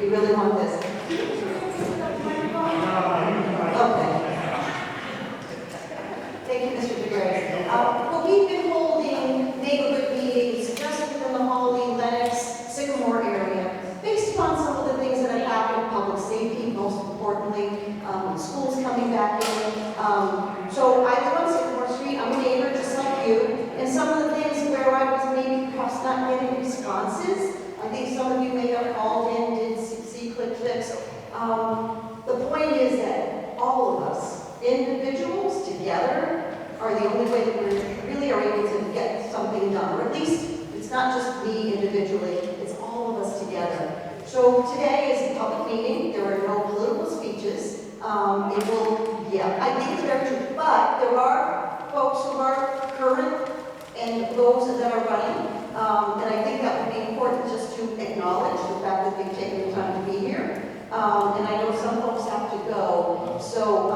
You really want this? Okay. Thank you, Mr. DeGray. Well, we've been holding neighborhood meetings just within the Holly, Lenox, Sycamore area, based upon some of the things that have happened, public safety, most importantly, schools coming back in. So I live on Sycamore Street. I'm a neighbor just like you. And some of the things where I was maybe perhaps not getting responses, I think some of you may have called in, did see clips. The point is that all of us, individuals together, are the only way that we really are able to get something done. Or at least it's not just me individually, it's all of us together. So today is a public meeting. There are no political speeches. I think it's very true. But there are folks who are current and those that are running. And I think that would be important just to acknowledge the fact that they've taken the time to be here. And I know some folks have to go. So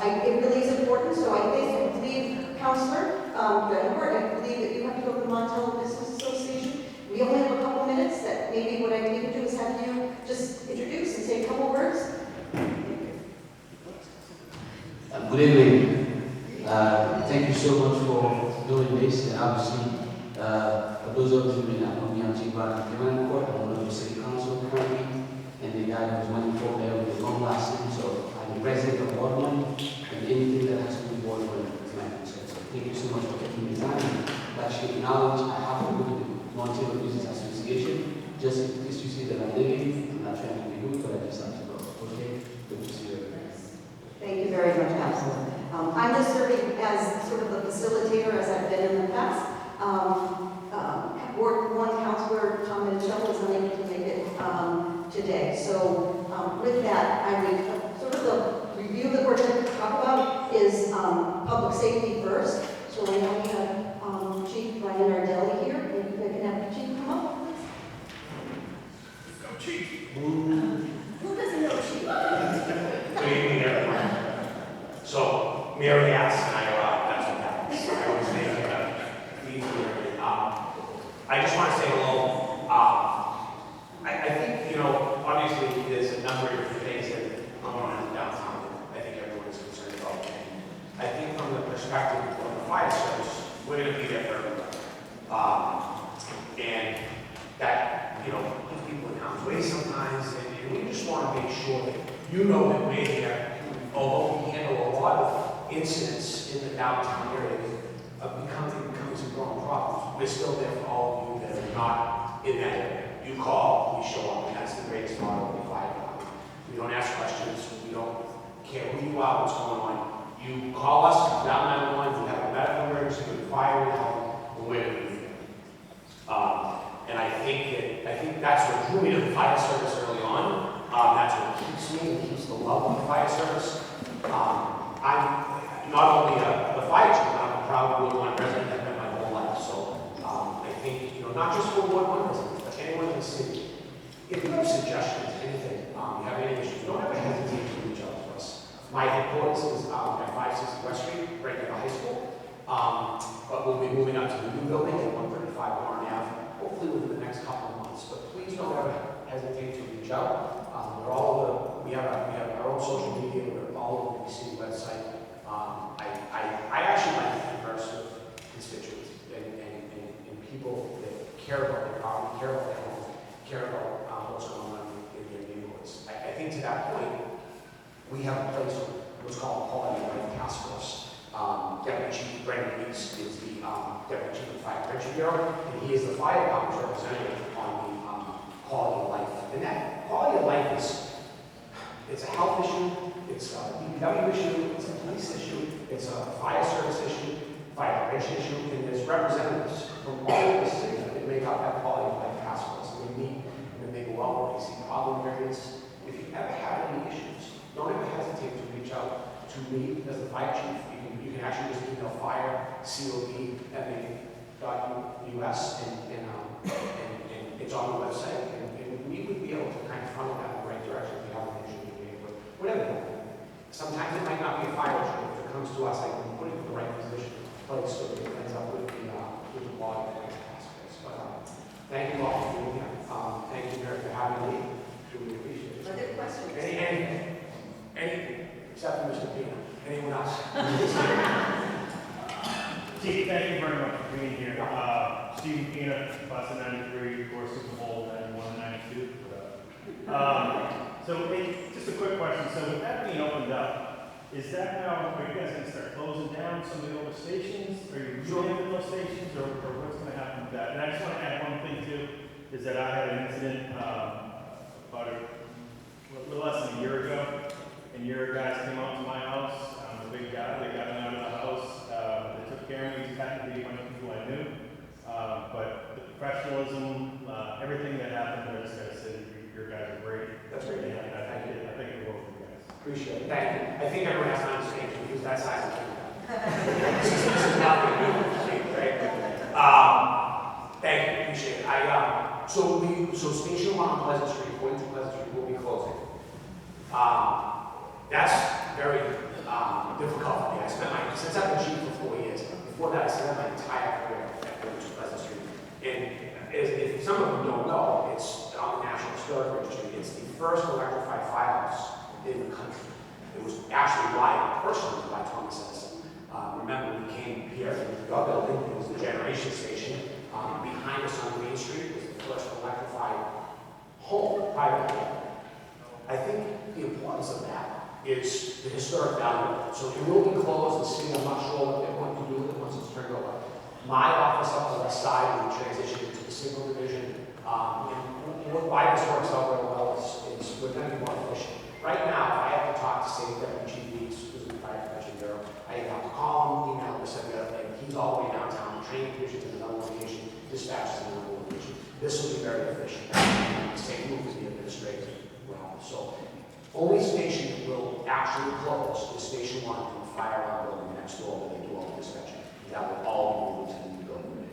it really is important. So I believe, Councilor Grenford, I believe that you have to go to the Montello Business Association. We only have a couple minutes. That maybe what I need to do is have you just introduce and say a couple words. Good evening. Thank you so much for doing this. Obviously, for those of you who may not know me, I'm TheBrocktonChannels. I'm one of the city council currently, and the guy who's running for there with the long last name. So I'm the president of Ward 1, and anything that has to do with Ward 1 is my concern. So thank you so much for taking the time to actually acknowledge I have to go to the Montego Business Association. Just in case you see that I'm living, I'm not trying to be rude, but I just have to go. Okay? Good to see you. Thank you very much, Councilor. I'm just serving as sort of the facilitator as I've been in the past. Ward 1 Councilor Tom Minicello is unable to make it today. So with that, I would sort of the review that we're going to talk about is public safety first. So I know we have Chief Ryan Ardelli here. Maybe I can have the Chief come up, please. Go Chief. Who doesn't know Chief? Good evening, everyone. So, Mary asked, and that's what happens. I always make it easier. I just want to say hello. I think, obviously there's a number of different things that are going on in downtown that I think everyone is concerned about. And I think from the perspective of the fire service, we're going to be there for everybody. And that, puts people in harm's way sometimes, and we just want to make sure that you know that we're here. Although we handle a lot of incidents in the downtown area of becoming some growing problems, we're still there for all of you that are not in that area. You call, we show up, and that's the greatest model of the fire department. We don't ask questions, we don't care who you are, what's going on. You call us, down 911, we have a medical emergency, we fire and help, and we're going to be there. And I think that's what drew me to the fire service early on. That's what keeps me and keeps the love of the fire service. I'm not only the fire chief, but I'm a proud Ward 1 resident. I've been my whole life. So I think, not just for Ward 1 residents, but anyone in the city. If you have suggestions, anything, you have any issues, don't ever hesitate to reach out to us. My headquarters is at 560 West Street, right near the high school. But we'll be moving up to the new building at 135 Warren Ave, hopefully within the next couple of months. But please don't ever hesitate to reach out. We're all over. We have our own social media. We're all over the city website. I actually like to converse with constituents and people that care about their property, care about their home, care about what's going on in their neighborhoods. I think to that point, we have a place what's called Quality of Life Task Force. Deputy Chief Brendan Weeks is the Deputy Chief of the Fire Prevention Bureau, and he is the fire department's representative on the quality of life. And that quality of life it's a health issue, it's a DPW issue, it's a police issue, it's a fire service issue, fire prevention issue, and there's representatives from all over the city that make up that quality of life task force. And we meet and they go out when they see problem areas. If you ever have any issues, don't ever hesitate to reach out to me as the fire chief. You can actually just email fire@COB.us and it's on the website. And we would be able to kind of funnel that in the right direction if you have an issue with me. But whatever. Sometimes it might not be a fire issue. If it comes to us, I can put it in the right position, place so that it ends up with the quality of life task force. But thank you all for being here. Thank you, Mary, for having me. Truly appreciate it. Anyone else? Chief, thank you very much for being here. Steve Pena, class of 93, of course, Super Bowl 91 and 92. So, hey, just a quick question. So, with that being opened up, is that now, are you guys going to start closing down some of the older stations? Are you reopening those stations, or what's going to happen with that? And I just want to add one thing, too, is that I had an incident about a little less than a year ago, and your guys came out to my house. I'm a big guy. They got me out of the house. They took care of me. Technically, a bunch of people I knew. But the professionalism, everything that happened, I just got to say, your guys are great. That's great. And I think it will for you guys. Appreciate it. Thank you. I think everyone has to understand to use that side of the camera. This is not going to be right? Thank you. Appreciate it. So Station 1 on Pleasant Street, 42 Pleasant Street will be closing. That's very difficult for me. Since I've been chief for 4 years, before that I spent my entire career at 42 Pleasant Street. And if some of you don't know, it's on the National Historic Registry. It's the first electrified firehouse in the country. It was actually personally by Thomas Edison. Remember, we came here in your building. It was the generation station. Behind us on Main Street was the first electrified home, private home. I think the importance of that is the historic value. So it will be closed. The city, I'm not sure what they're going to do with it once it's turned over. My office up on the west side will transition into the single division. Why this works out very well is we're going to be more efficient. Right now, if I have to talk to, say, Deputy Chief Leeds, who's in the Fire Prevention Bureau, I have to call him, email him, this and the other thing. He's all the way downtown. Training division's in another location. Dispatch is in another location. This will be very efficient. The same move as the administrative realm. So, only station that will actually close is Station 1 from the fire alarm building next door where they do all the dispatching. That will all be moved to the new building.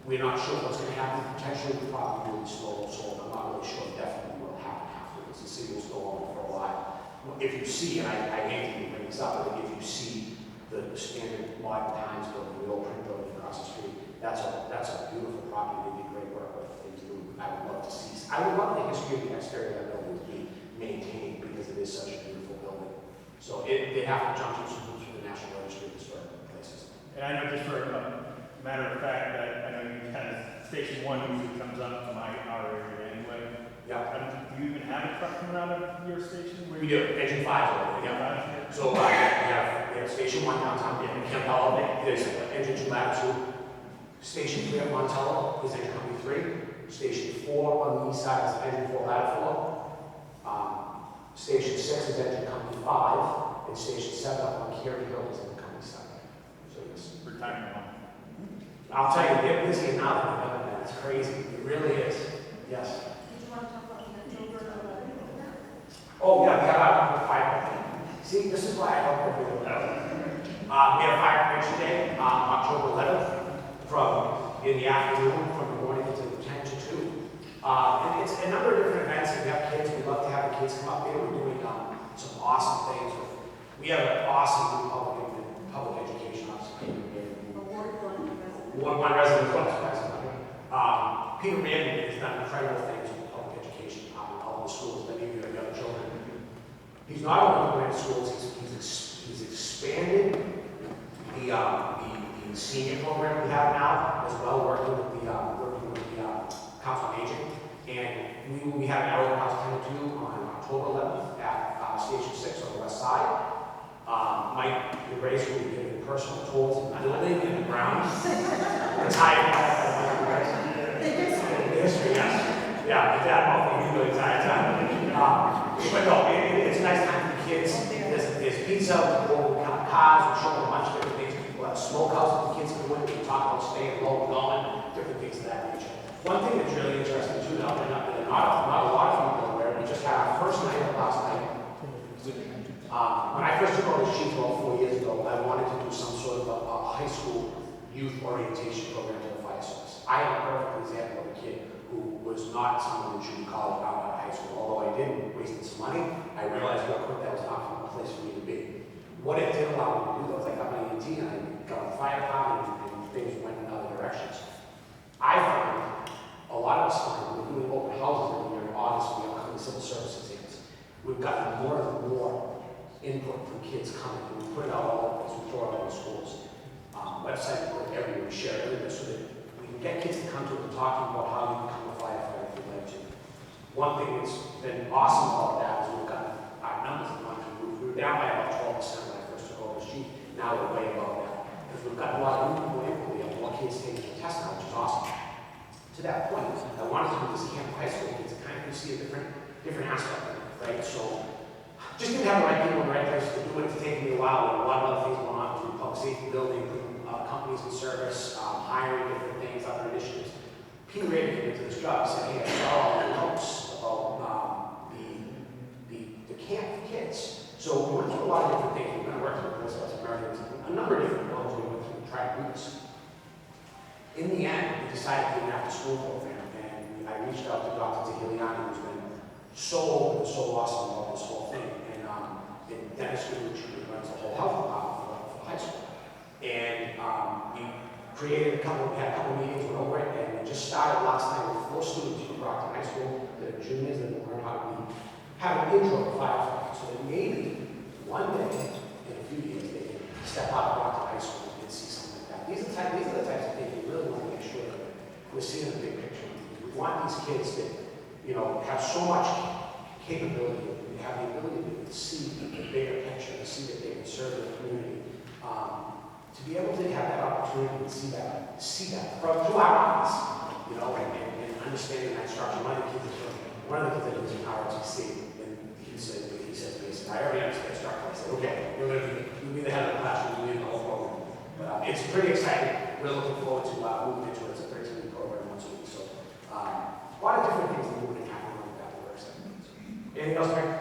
We're not sure what's going to happen. Potentially, we'll probably really slow, so I'm not really sure definitely what will happen afterwards. The city will still on for a while. If you see, and I hate to even bring this up, but if you see the standard modern times building, the old print building across the street, that's a beautiful property. They did great work with things to do. I would love to see. I would love the history of the exterior of that building to be maintained because it is such a beautiful building. So they have to jump through some hoops with the National Registry of Historic Places. And I know just for a matter of fact that I know you kind of, Station 1 usually comes up to our area anyway. Yeah. Do you even have a truck coming out of your station? We do. Engine 5 over there. Yeah. So we have Station 1 downtown in Campbell. There's Engine 2 Latitude. Station 3 at Montello is Engine Company 3. Station 4 on the east side is Engine 4 Latitude. Station 6 is Engine Company 5. And Station 7 up on Carey Hill is Engine Company 7. So yes. Retirement home. I'll tell you, they're busy now than they've ever been. It's crazy. It really is. Yes. Did you want to talk about the October 11th? Oh, yeah, we have our fire. See, this is why I help everyone out. We have Fire Prevention Day on October 11th in the afternoon, from the morning until 10 to 2. And it's a number of different events. We have kids. We love to have the kids come up here. We're doing some awesome things. We have an awesome new public education officer, Peter Reardon. Ward 1 resident class president. Peter Reardon has done incredible things with public education all the schools, many of you have young children. He's not only going to schools, he's expanded the senior program we have now, as well, working with the Council on Aging. And we will be having our open house 10 to 2 on October 11th at Station 6 on the west side. Mike DeGrace will be giving personal tours in the building and the grounds. Retired history, yes. Yeah, that whole thing you do the entire time. But no, it's a nice time for the kids. There's pizza, we'll count cars, we'll show them a bunch of different things. We'll have a smokehouse that the kids can go in, we can talk about staying low, going, different things of that nature. One thing that's really interesting too, that I'll bring up, that not a lot of people are aware, we just had our first night last night. When I first took over as chief about 4 years ago, I wanted to do some sort of a high school youth orientation program to the fire service. I am a perfect example of a kid who was not someone who should be called out of high school. Although I did waste some money, I realized real quick that was not a place for me to be. What it did allow me to do, though, is I got my ET and I got the fire department and things went in other directions. I found a lot of us find when we're doing open houses every year in August, we have civil service exams. We've gotten more and more input from the kids coming. And we put it out all over, we throw it out in the schools. Website, we put it everywhere, we share it everywhere so that we can get kids to come to it and talking about how you become a firefighter if you'd like to. One thing that's been awesome about that is we've got our numbers have gone through. We were down by about 12% when I first took over as chief. Now we're way above that. Because we've got a lot of new people in, we have more kids taking the test now, which is awesome. To that point, I wanted to do this camp high school kids to kind of see a different aspect of it, right? So just didn't have the right people in the right places to do it. It's taken me a while. A lot of other things going on through public safety building, companies in service, hiring different things, other initiatives. Peter Raven came into this job and said, hey, I saw all the notes about the camp for kids. So we went through a lot of different things. We're going to work through this as Americans, a number of different goals we went through to try to do this. In the end, we decided to do an after-school program, and I reached out to Dr. Tahiliani, who's been so open and so awesome about this whole thing, and Dennis Goodrich, who runs the whole health department for high school. And we had a couple meetings, went over it, and we just started last night with 4 students from Brockton High School that are juniors that learn how to have an intro to firefighting, so that maybe one day, in a few years, they can step out of Brockton High School and see something like that. These are the types of things we really want to make sure that we're seeing the big picture. We want these kids that, have so much capability, have the ability to see the bigger picture, to see that they can serve the community. To be able to have that opportunity to see that through our eyes, and understanding that structure. One of the kids that was in ROTC, and he said to me, he said, I already understand structure. I said, okay, you'll be the head of the class, you'll be in the whole program. But it's pretty exciting. We're looking forward to moving into it. It's a 13-week program once a week. So a lot of different things that moving and happening like that. We're excited. Anything else, Mary?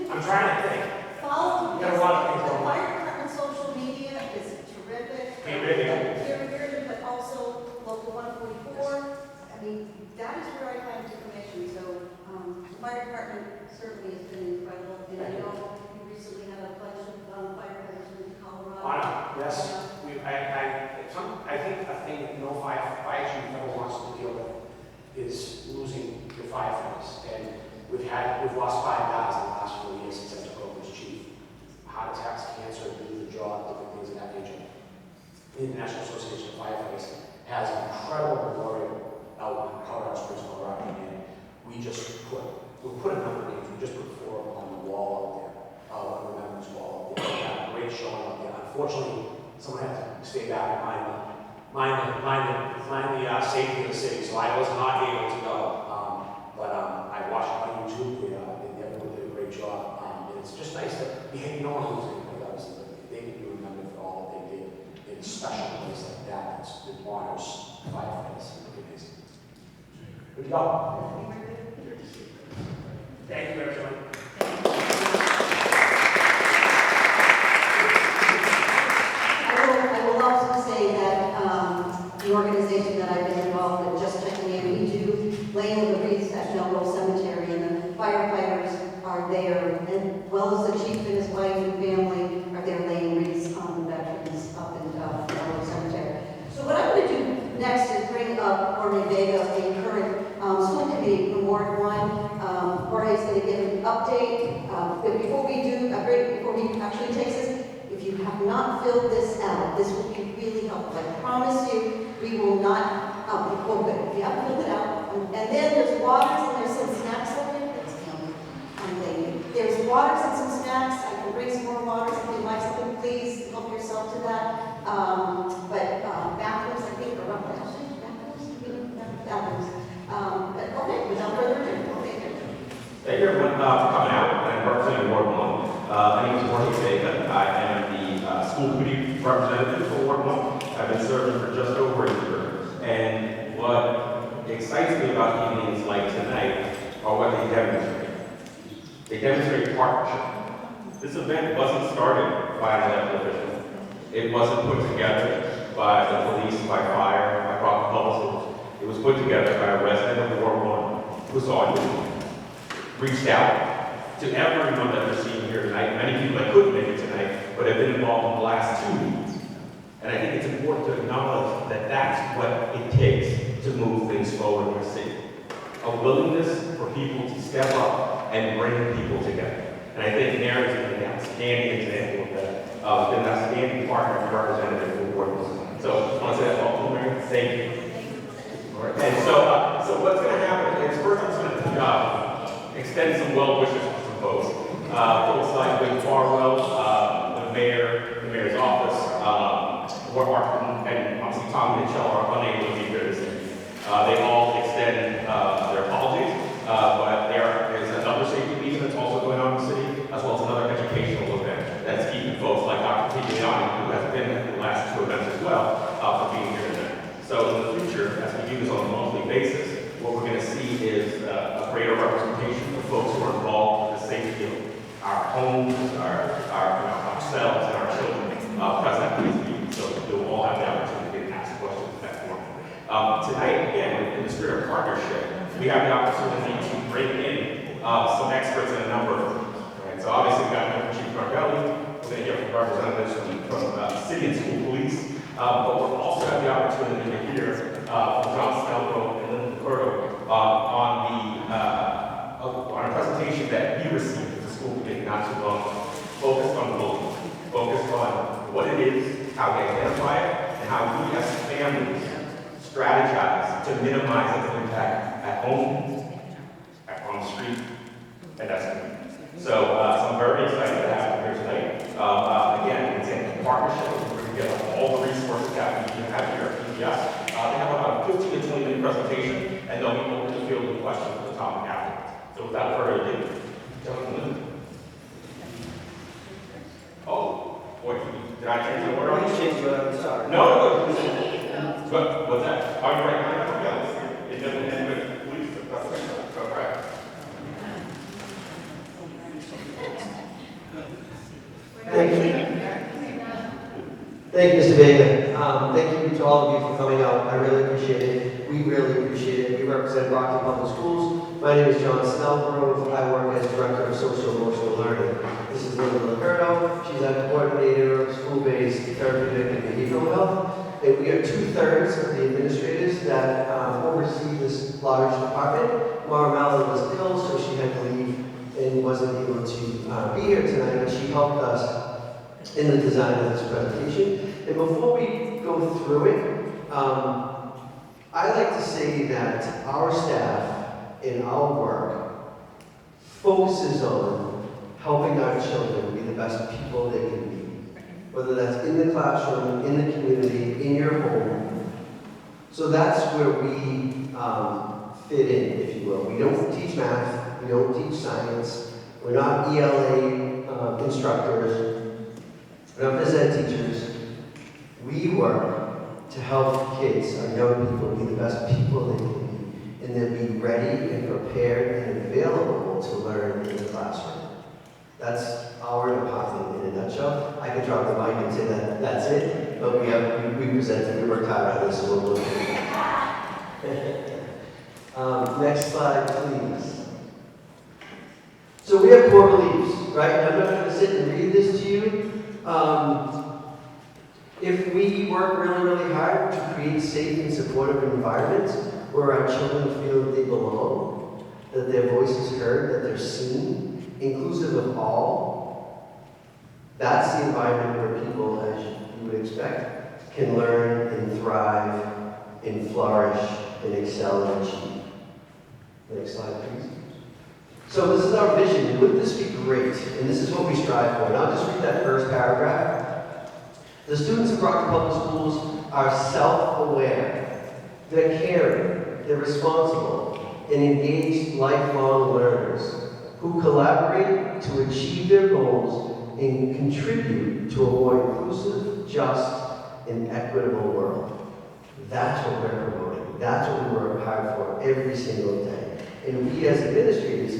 I'm trying to think. Follow You got a lot of things the going on. fire department social media is terrific. Here, But also local 144. I mean, that is where I find information. So the fire department certainly has been incredible. And I know you recently had a bunch of firefighters in Colorado. Yes. I think a thing that no fire chief ever wants to deal with is losing your firefighters. And we've lost 5 guys in the last 4 years since I took over as chief. Heart attacks, cancer, losing the job, different things of that nature. The International Association of Firefighters has an incredible memorial out in Colorado Springs, Colorado, and we put a number of names. We just put 4 on the wall out there, on the remembrance wall out there. We had a great showing out there. Unfortunately, someone had to stay back and mind the safety of the city, so I was not able to go. But I watched it on YouTube. Everyone did a great job. And it's just nice that no one loses anybody, obviously, but they can be remembered for all that they did in a special place like that. It honors firefighters. Amazing. Good job. Thank you, everyone. I will also say that the organization that I've been involved with, Just Checking In, we do laying the wreaths at Melrose Cemetery, and the firefighters are there, as well as the chief and his wife and family are there laying wreaths on the veterans up in Melrose Cemetery. So what I'm going to do next is bring up Jorge Vega, the current school committee from Ward 1. Jorge is going to give an update. But before he actually takes us, if you have not filled this out, this will be really helpful. I promise you, we will not, well, good. If you haven't filled it out, and then there's waters and there's some snacks over there. There's waters and some snacks. I can bring some more waters if you'd like something. Please help yourself to that. But bathrooms, I think, are up there. Bathrooms. But okay, without further ado, Thank you everyone for coming out and representing Ward 1. My name is Jorge Vega. I am the school committee representative for Ward 1. I've been serving for just over a year. And what excites me about evenings like tonight are what they demonstrate. They demonstrate partnership. This event wasn't started by an elected official. It wasn't put together by the police, by fire, by Brockton Public Schools. It was put together by a resident of Ward 1 who saw it. Reached out to everyone that we're seeing here tonight, many people that couldn't make it tonight, but have been involved in the last 2 meetings. And I think it's important to acknowledge that that's what it takes to move things forward in our city. A willingness for people to step up and bring people together. And I think Mary's been an outstanding example of that. Been an outstanding partner and representative for Ward 1. So I want to say that all to Mary. Thank you. All right. And so what's going to happen is first I'm just going to extend some well wishes to some folks. Folks like Wayne Farwell, the mayor's office, and obviously Tom and Michelle are unable to be here this evening. They all extend their apologies, but there's another safety meeting that's also going on in the city, as well as another educational event that's keeping folks like Dr. Pigliani, who has been at the last two events as well, from being here tonight. So in the future, as we do this on a monthly basis, what we're going to see is a greater representation of folks who are involved with the safety of our homes, ourselves, and our children present at these meetings. So you'll all have the opportunity to ask questions at that point. Tonight, again, in the spirit of partnership, we have the opportunity to bring in some experts in a number of things. Right? So obviously, we've got Chief Marvelli, we're going to hear from representatives from city and school police, but we'll also have the opportunity to hear from John Snellgrove and Linda Curto on a presentation that we received at the school committee not too long ago, focused on bullying, focused on what it is, how we identify it, and how we as families strategize to minimize its impact at home, on the street, and that's it. So I'm very excited to have you here tonight. Again, it's in partnership. We're going to get all the resources that we have here at PBS. They have about a 15 to 20 minute presentation, and they'll be open to field with questions at the topic afterwards. So without further ado, gentlemen. Oh, boy, did I change the order? I'm sorry. No. But what's that? Are you right now? It doesn't end with police. That's right. Thank you. Thank you, Mr. Vega. Thank you to all of you for coming out. I really appreciate it. We really appreciate it. We represent Brockton Public Schools. My name is John Snellgrove. I work as Director of Social Emotional Learning. This is Linda Licurdo. She's our Coordinator of School-Based Therapeutic and Behavioral Health. And we are 2/3 of the administrators that oversee this large department. Mara Mallow was ill, so she had to leave and wasn't able to be here tonight, but she helped us in the design of this presentation. And before we go through it, I like to say that our staff in our work focuses on helping our children be the best people they can be. Whether that's in the classroom, in the community, in your home. So that's where we fit in, if you will. We don't teach math, we don't teach science, we're not ELA instructors, we're not phys ed teachers. We work to help kids, our young people, be the best people they can be, and then be ready and prepared and available to learn in the classroom. That's our department in a nutshell. I could drop the mic and say that that's it, but we presented, we worked hard on this, so we'll look at it. Next slide, please. So we have core beliefs, right? And I'm not going to sit and read this to you. If we work really, really hard to create safe and supportive environments where our children feel that they belong, that their voice is heard, that they're seen, inclusive of all, that's the environment where people, as you would expect, can learn and thrive and flourish and excel and achieve. Next slide, please. So this is our vision. Wouldn't this be great? And this is what we strive for. And I'll just read that first paragraph. The students of Brockton Public Schools are self-aware. They're caring. They're responsible and engaged lifelong learners who collaborate to achieve their goals and contribute to a more inclusive, just, and equitable world. That's what we're promoting. That's what we work hard for every single day. And we as administrators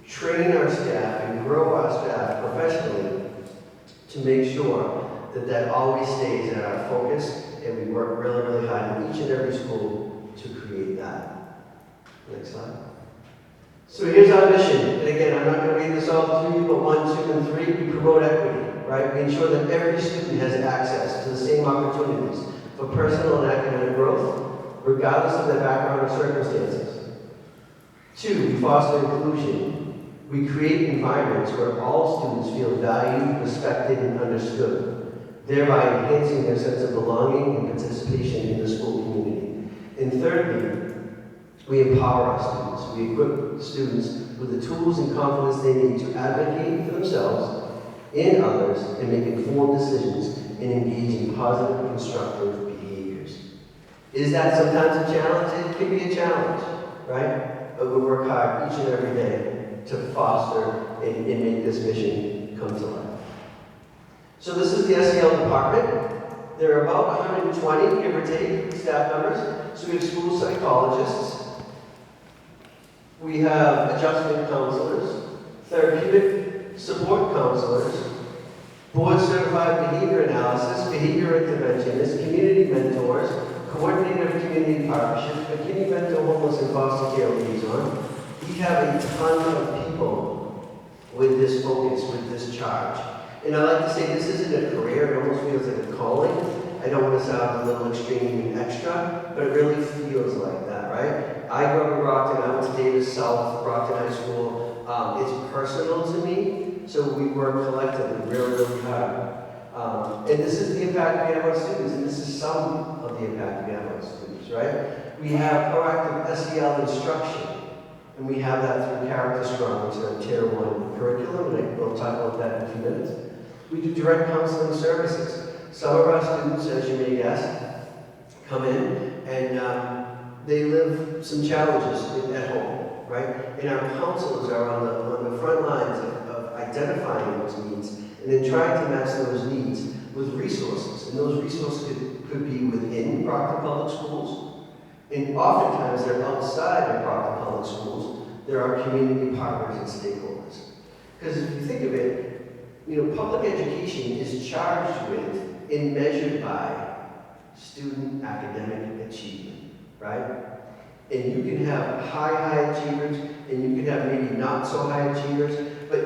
train our staff and grow our staff professionally to make sure that that always stays in our focus, and we work really, really hard in each and every school to create that. Next slide. So here's our mission. And again, I'm not going to read this all to you, but 1, 2, and 3, we promote equity, right? We ensure that every student has access to the same opportunities for personal and academic growth, regardless of their background or circumstances. 2, we foster inclusion. We create environments where all students feel valued, respected, and understood, thereby enhancing their sense of belonging and participation in the school community. And thirdly, we empower our students. We equip students with the tools and confidence they need to advocate for themselves and others and make informed decisions and engage in positive, constructive behaviors. Is that sometimes a challenge? It can be a challenge, right? But we work hard each and every day to foster and make this mission come to life. So this is the SEL department. There are about 120, give or take, staff members. So we have school psychologists. We have adjustment counselors, therapeutic support counselors, board certified behavior analysis, behavior interventionists, community mentors, coordinator of community partnerships, McKinney mental homeless and foster care liaison. We have a ton of people with this focus, with this charge. And I like to say this isn't a career, it almost feels like a calling. I don't want to sound a little extreme and extra, but it really feels like that, right? I grew up in Brockton, I went to Davis South, Brockton High School. It's personal to me, so we work collectively really, really hard. And this is the impact we have on students, and this is some of the impact we have on students, right? We have proactive SEL instruction. And we have that through Character Strong, which is our Tier 1 curriculum, and we'll talk about that in a few minutes. We do direct counseling services. Some of our students, as you may guess, come in and they live some challenges at home, right? And our counselors are on the front lines of identifying those needs and then trying to match those needs with resources. And those resources could be within Brockton Public Schools. And oftentimes they're outside of Brockton Public Schools. There are community partners and stakeholders. Because if you think of it, public education is charged with and measured by student academic achievement, right? And you can have high achievers, and you can have maybe not so high achievers, but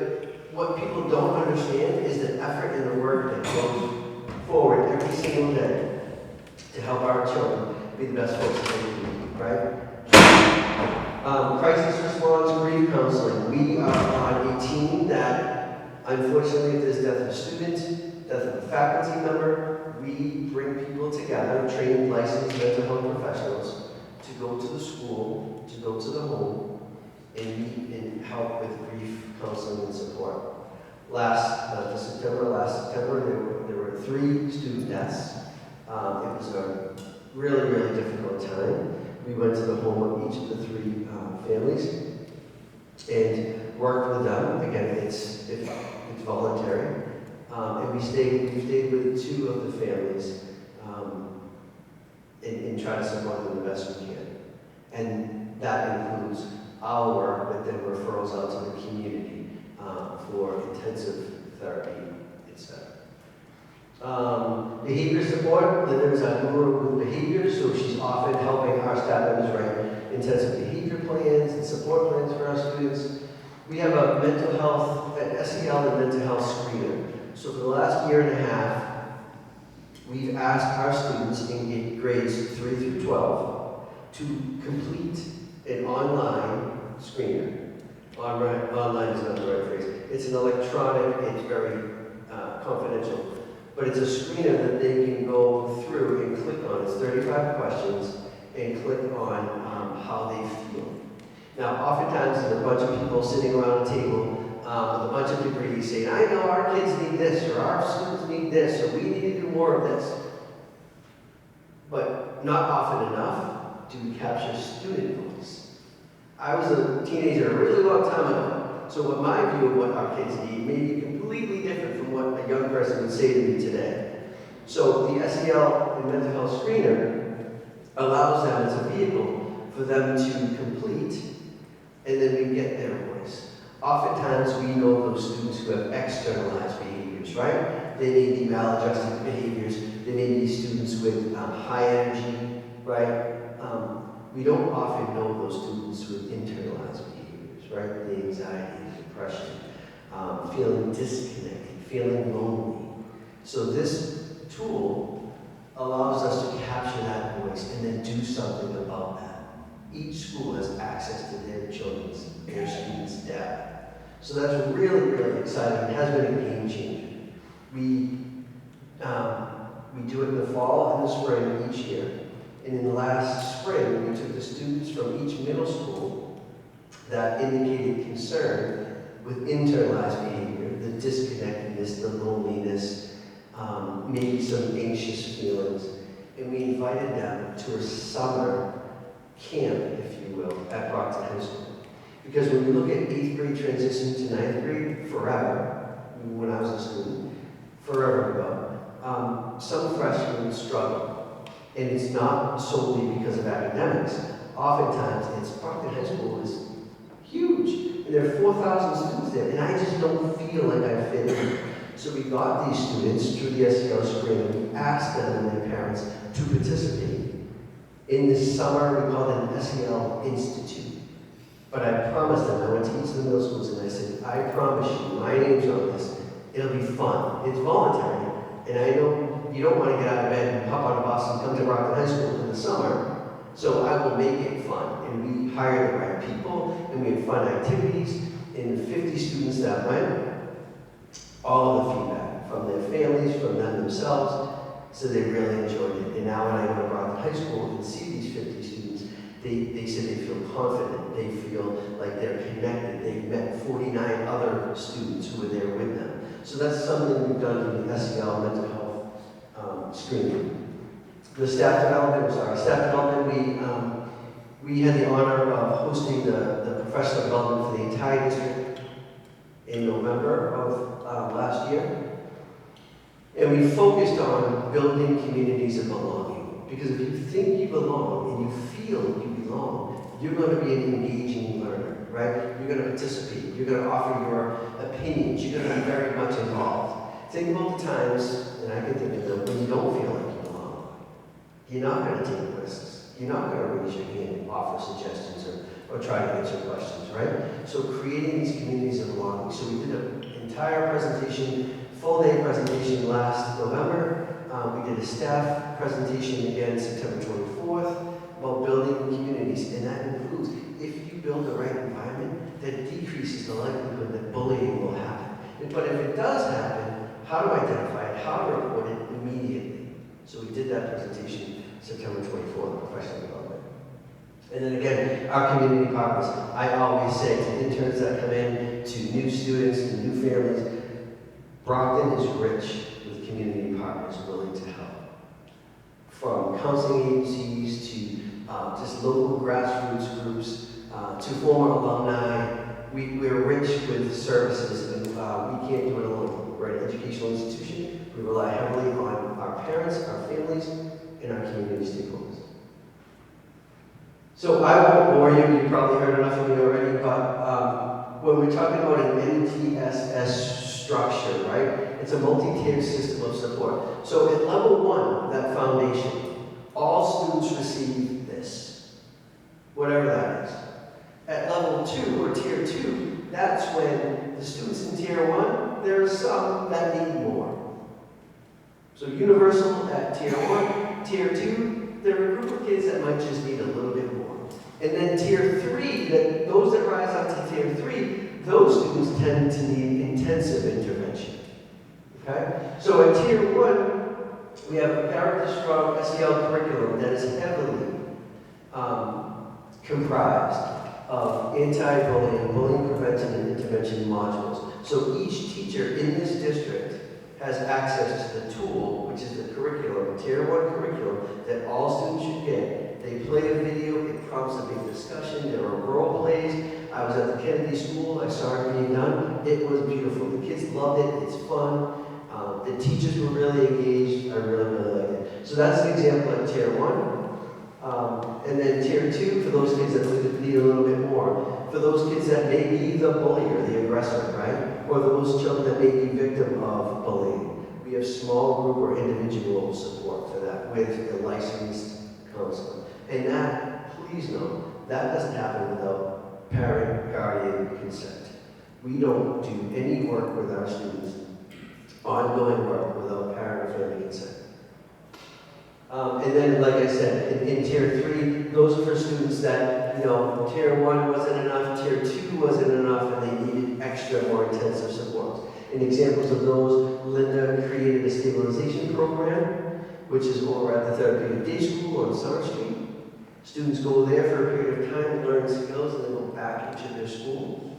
what people don't understand is the effort and the work that goes forward every single day to help our children be the best folks that they can be, right? Crisis response, grief counseling. We are on a team that, unfortunately, if there's death of a student, death of a faculty member, we bring people together, trained, licensed mental health professionals, to go to the school, to go to the home, and meet and help with grief counseling and support. Last September, there were 3 student deaths. It was a really, really difficult time. We went to the home of each of the 3 families and worked with them. Again, it's voluntary. And we stayed with 2 of the families and tried to support them the best we can. And that includes our work, but then referrals out to the community for intensive therapy, etc. Behavior support. Linda's our guru with behavior, so she's often helping our staff members write intensive behavior plans and support plans for our students. We have a mental health, an SEL and mental health screener. So for the last year and a half, we've asked our students in grades 3 through 12 to complete an online screener. Online is not the right phrase. It's an electronic, it's very confidential. But it's a screener that they can go through and click on. It's 35 questions and click on how they feel. Now, oftentimes there's a bunch of people sitting around a table with a bunch of degrees saying, I know our kids need this, or our students need this, or we need to do more of this. But not often enough do we capture student voice. I was a teenager a really long time ago, so what my view of what our kids need may be completely different from what a young person would say to me today. So the SEL and mental health screener allows them as a vehicle for them to complete, and then we get their voice. Oftentimes we know those students who have externalized behaviors, right? They may be maladjusted behaviors, they may be students with high energy, right? We don't often know those students with internalized behaviors, right? The anxiety, depression, feeling disconnected, feeling lonely. So this tool allows us to capture that voice and then do something about that. Each school has access to their students' data. So that's really, really exciting. It has been a game changer. We do it in the fall and the spring each year. And in the last spring, we took the students from each middle school that indicated concern with internalized behavior, the disconnectedness, the loneliness, maybe some anxious feelings. And we invited them to a summer camp, if you will, at Brockton High School. Because when you look at 8th grade transition to 9th grade, forever, when I was a student, forever ago, some freshmen struggle. And it's not solely because of academics. Oftentimes, it's Brockton High School is huge. And there are 4,000 students there, and I just don't feel like I fit in. So we got these students through the SEL screen, and we asked them and their parents to participate in this summer. We called it an SEL Institute. But I promised them, I went to each of the middle schools and I said, I promise you, my name's on this, it'll be fun. It's voluntary, and I know you don't want to get out of bed and hop on a bus and come to Brockton High School in the summer, so I will make it fun. And we hired the right people, and we had fun activities, and the 50 students that went, all of the feedback from their families, from them themselves, so they really enjoyed it. And now when I go to Brockton High School and see these 50 students, they said they feel confident, they feel like they're connected. They've met 49 other students who were there with them. So that's something we've done in the SEL mental health screening. The staff development, we had the honor of hosting the professional development for the entire district in November of last year. And we focused on building communities of belonging. Because if you think you belong and you feel you belong, you're going to be an engaging learner, right? You're going to participate. You're going to offer your opinions. You're going to be very much involved. Think about the times, and I can think of them, when you don't feel like you belong. You're not going to take risks. You're not going to raise your hand and offer suggestions or try to answer questions, right? So creating these communities of belonging. So we did an entire presentation, full day presentation last November. We did a staff presentation again September 24th about building communities, and that includes, if you build the right environment, that decreases the likelihood that bullying will happen. But if it does happen, how to identify it, how to report it immediately. So we did that presentation September 24th, professional development. And then again, our community partners. I always say to interns that come in, to new students, to new families, Brockton is rich with community partners willing to help. From counseling agencies to just local grassroots groups, to former alumni. We're rich with services, and we can't do it alone. We're an educational institution. We rely heavily on our parents, our families, and our community stakeholders. So I won't bore you. You probably heard enough of me already, but when we're talking about an MTSS structure, right? It's a multi-tiered system of support. So at level 1, that foundation, all students receive this, whatever that is. At level 2, or tier 2, that's when the students in tier 1, there are some that need more. So universal at tier 1, tier 2, there are a group of kids that might just need a little bit more. And then tier 3, those that rise up to tier 3, those students tend to need intensive intervention. Okay? So at tier 1, we have a character-strong SEL curriculum that is heavily comprised of anti-bullying, bullying prevention, and intervention modules. So each teacher in this district has access to the tool, which is the curriculum, tier 1 curriculum, that all students should get. They play a video, it prompts a big discussion, there are role plays. I was at the Kennedy School, I saw it being done. It was beautiful. The kids loved it, it's fun. The teachers were really engaged. I really, really liked it. So that's an example at tier 1. And then tier 2, for those kids that need a little bit more. For those kids that may be the bully or the aggressor, right? Or those children that may be victim of bullying. We have small group or individual support for that with a licensed counselor. And that, please know, that doesn't happen without parent, guardian consent. We don't do any work with our students, ongoing work, without parent or family consent. And then, like I said, in tier 3, those are for students that, tier 1 wasn't enough, tier 2 wasn't enough, and they needed extra, more intensive support. And examples of those, Linda created a stabilization program, which is over at the Therapeutic Day School on Summer Street. Students go there for a period of time, learn skills, and then go back into their school.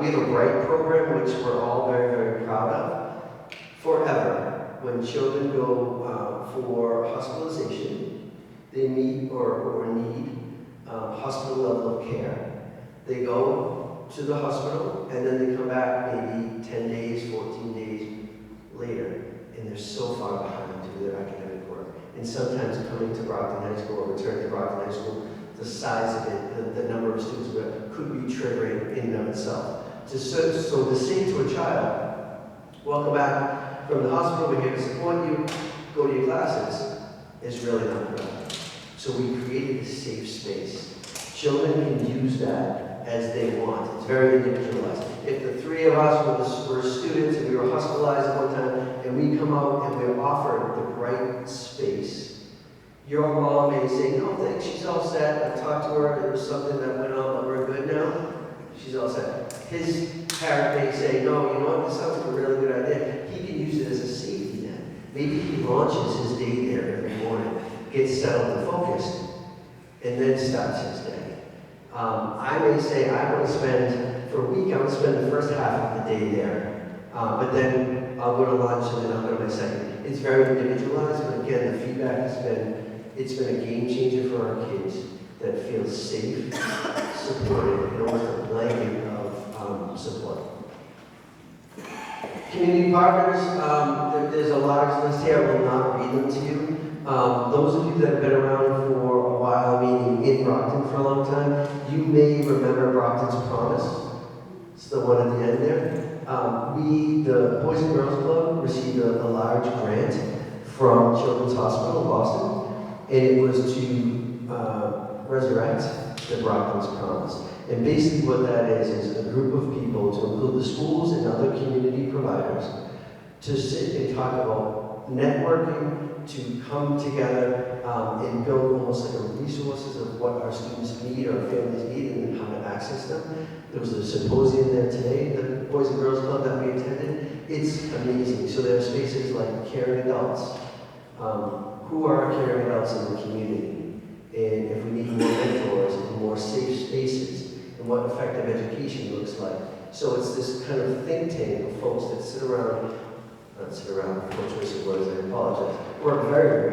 We have a BRIGHT program, which we're all very, very proud of. Forever, when children go for hospitalization, they meet or need hospital level of care. They go to the hospital, and then they come back maybe 10 days, 14 days later, and they're so far behind to do their academic work. And sometimes coming to Brockton High School or returning to Brockton High School, the size of it, the number of students could be triggering in and of itself. So to say to a child, welcome back from the hospital, we're here to support you, go to your classes, is really not productive. So we created a safe space. Children can use that as they want. It's very individualized. If the 3 of us were students and we were hospitalized at one time, and we come out and we're offered the right space, your mom may say, no, thanks, she's all set. I talked to her, there was something that went on, but we're good now. She's all set. His parent may say, no, you know what, this sounds like a really good idea. He can use it as a safety net. Maybe he launches his day there every morning, gets settled and focused, and then starts his day. I may say, I want to spend, for a week, I want to spend the first half of the day there. But then I'll go to lunch and then I'll go to my second. It's very individualized, but again, the feedback has been, it's been a game changer for our kids that feel safe, supported, and almost a blanket of support. Community partners, there's a large list here, I will not read them to you. Those of you that have been around for a while, meaning in Brockton for a long time, you may remember Brockton's Promise. It's the one at the end there. The Boys and Girls Club received a large grant from Children's Hospital in Boston, and it was to resurrect the Brockton's Promise. And basically what that is a group of people, to include the schools and other community providers, to sit and talk about networking, to come together and build almost like a resources of what our students need, our families need, and how to access them. There was a symposium there today, the Boys and Girls Club that we attended. It's amazing. So there are spaces like caring adults. Who are our caring adults in the community? And if we need more mentors and more safe spaces, and what effective education looks like. So it's this kind of think tank of folks that sit around, no choice of words, I apologize, work very, very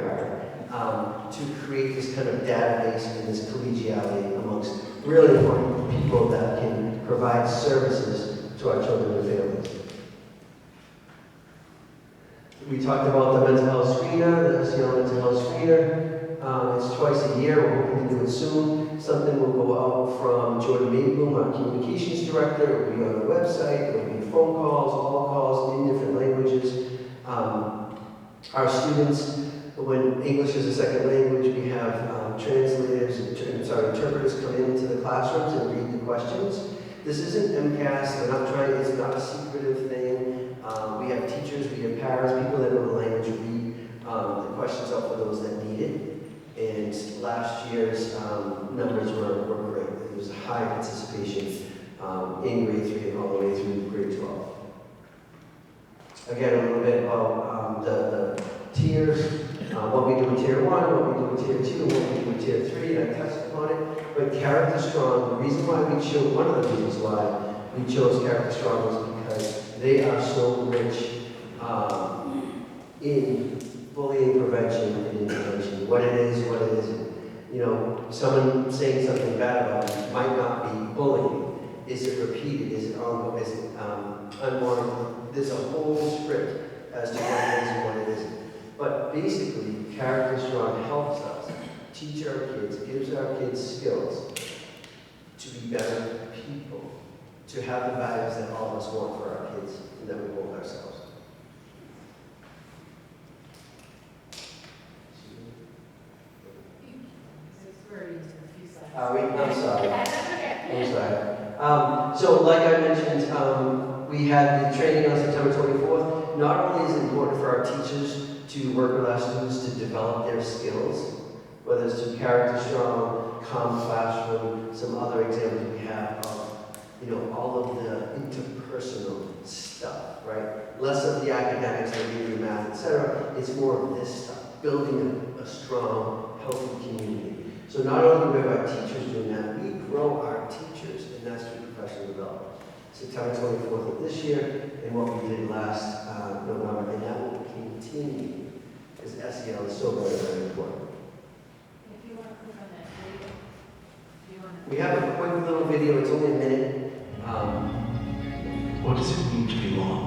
hard to create this kind of database and this collegiality amongst really important people that can provide services to our children and families. We talked about the mental health screener, the SEL mental health screener. It's twice a year, we're hoping to do it soon. Something will go out from Jordan Maybloom, our communications director. It will be on the website, it will be phone calls, all calls in different languages. Our students, when English is a second language, we have interpreters come into the classrooms and read the questions. This isn't MCAS, it's not a secretive thing. We have teachers, we have parents, people that know the language read the questions out for those that need it. And last year's numbers were great. There was a high participation in grade 3 and all the way through grade 12. Again, a little bit about the tiers, what we do in tier 1, what we do in tier 2, and what we do in tier 3, and I touched upon it. But Character Strong, the reason why we chose, one of the reasons why we chose Character Strong was because they are so rich in bullying prevention and intervention. What it is, what it isn't. You know, someone saying something bad about you might not be bullying. Is it repeated? Is it ongoing? Is it unwarranted? There's a whole script as to what it is and what it isn't. But basically, Character Strong helps us teach our kids, gives our kids skills to be better people, to have the values that all of us want for our kids and that we want ourselves. I'm sorry. I'm sorry. So like I mentioned, we had the training on September 24th. Not only is it important for our teachers to work with our students to develop their skills, whether it's through Character Strong, Calm Classroom, some other examples we have of, all of the interpersonal stuff, right? Less of the academics, the reading, math, etc. It's more of this stuff, building a strong, healthy community. So not only do our teachers doing that, we grow our teachers, and that's through professional development. September 24th of this year, and what we did last November, and that will continue, because SEL is so very, very important. If you want to click on that video, if you want to. We have a quick little video, it's only a minute. What does it mean to belong?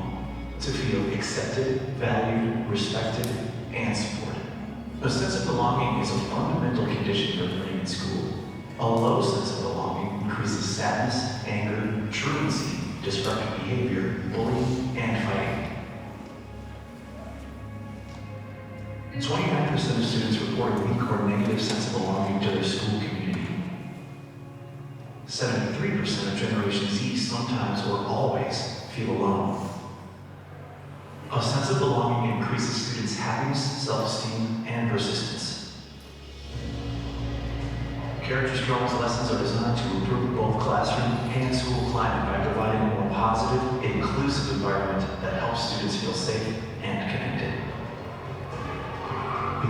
To feel accepted, valued, respected, and supported. A sense of belonging is a fundamental condition for learning in school. A low sense of belonging increases sadness, anger, truancy, disruptive behavior, bullying, and fighting. 29% of students report a weak or negative sense of belonging to their school community. 73% of Generation Z sometimes or always feel alone. A sense of belonging increases students' happiness, self-esteem, and persistence. Character Strong's lessons are designed to improve both classroom and school climate by providing a more positive, inclusive environment that helps students feel safe and connected.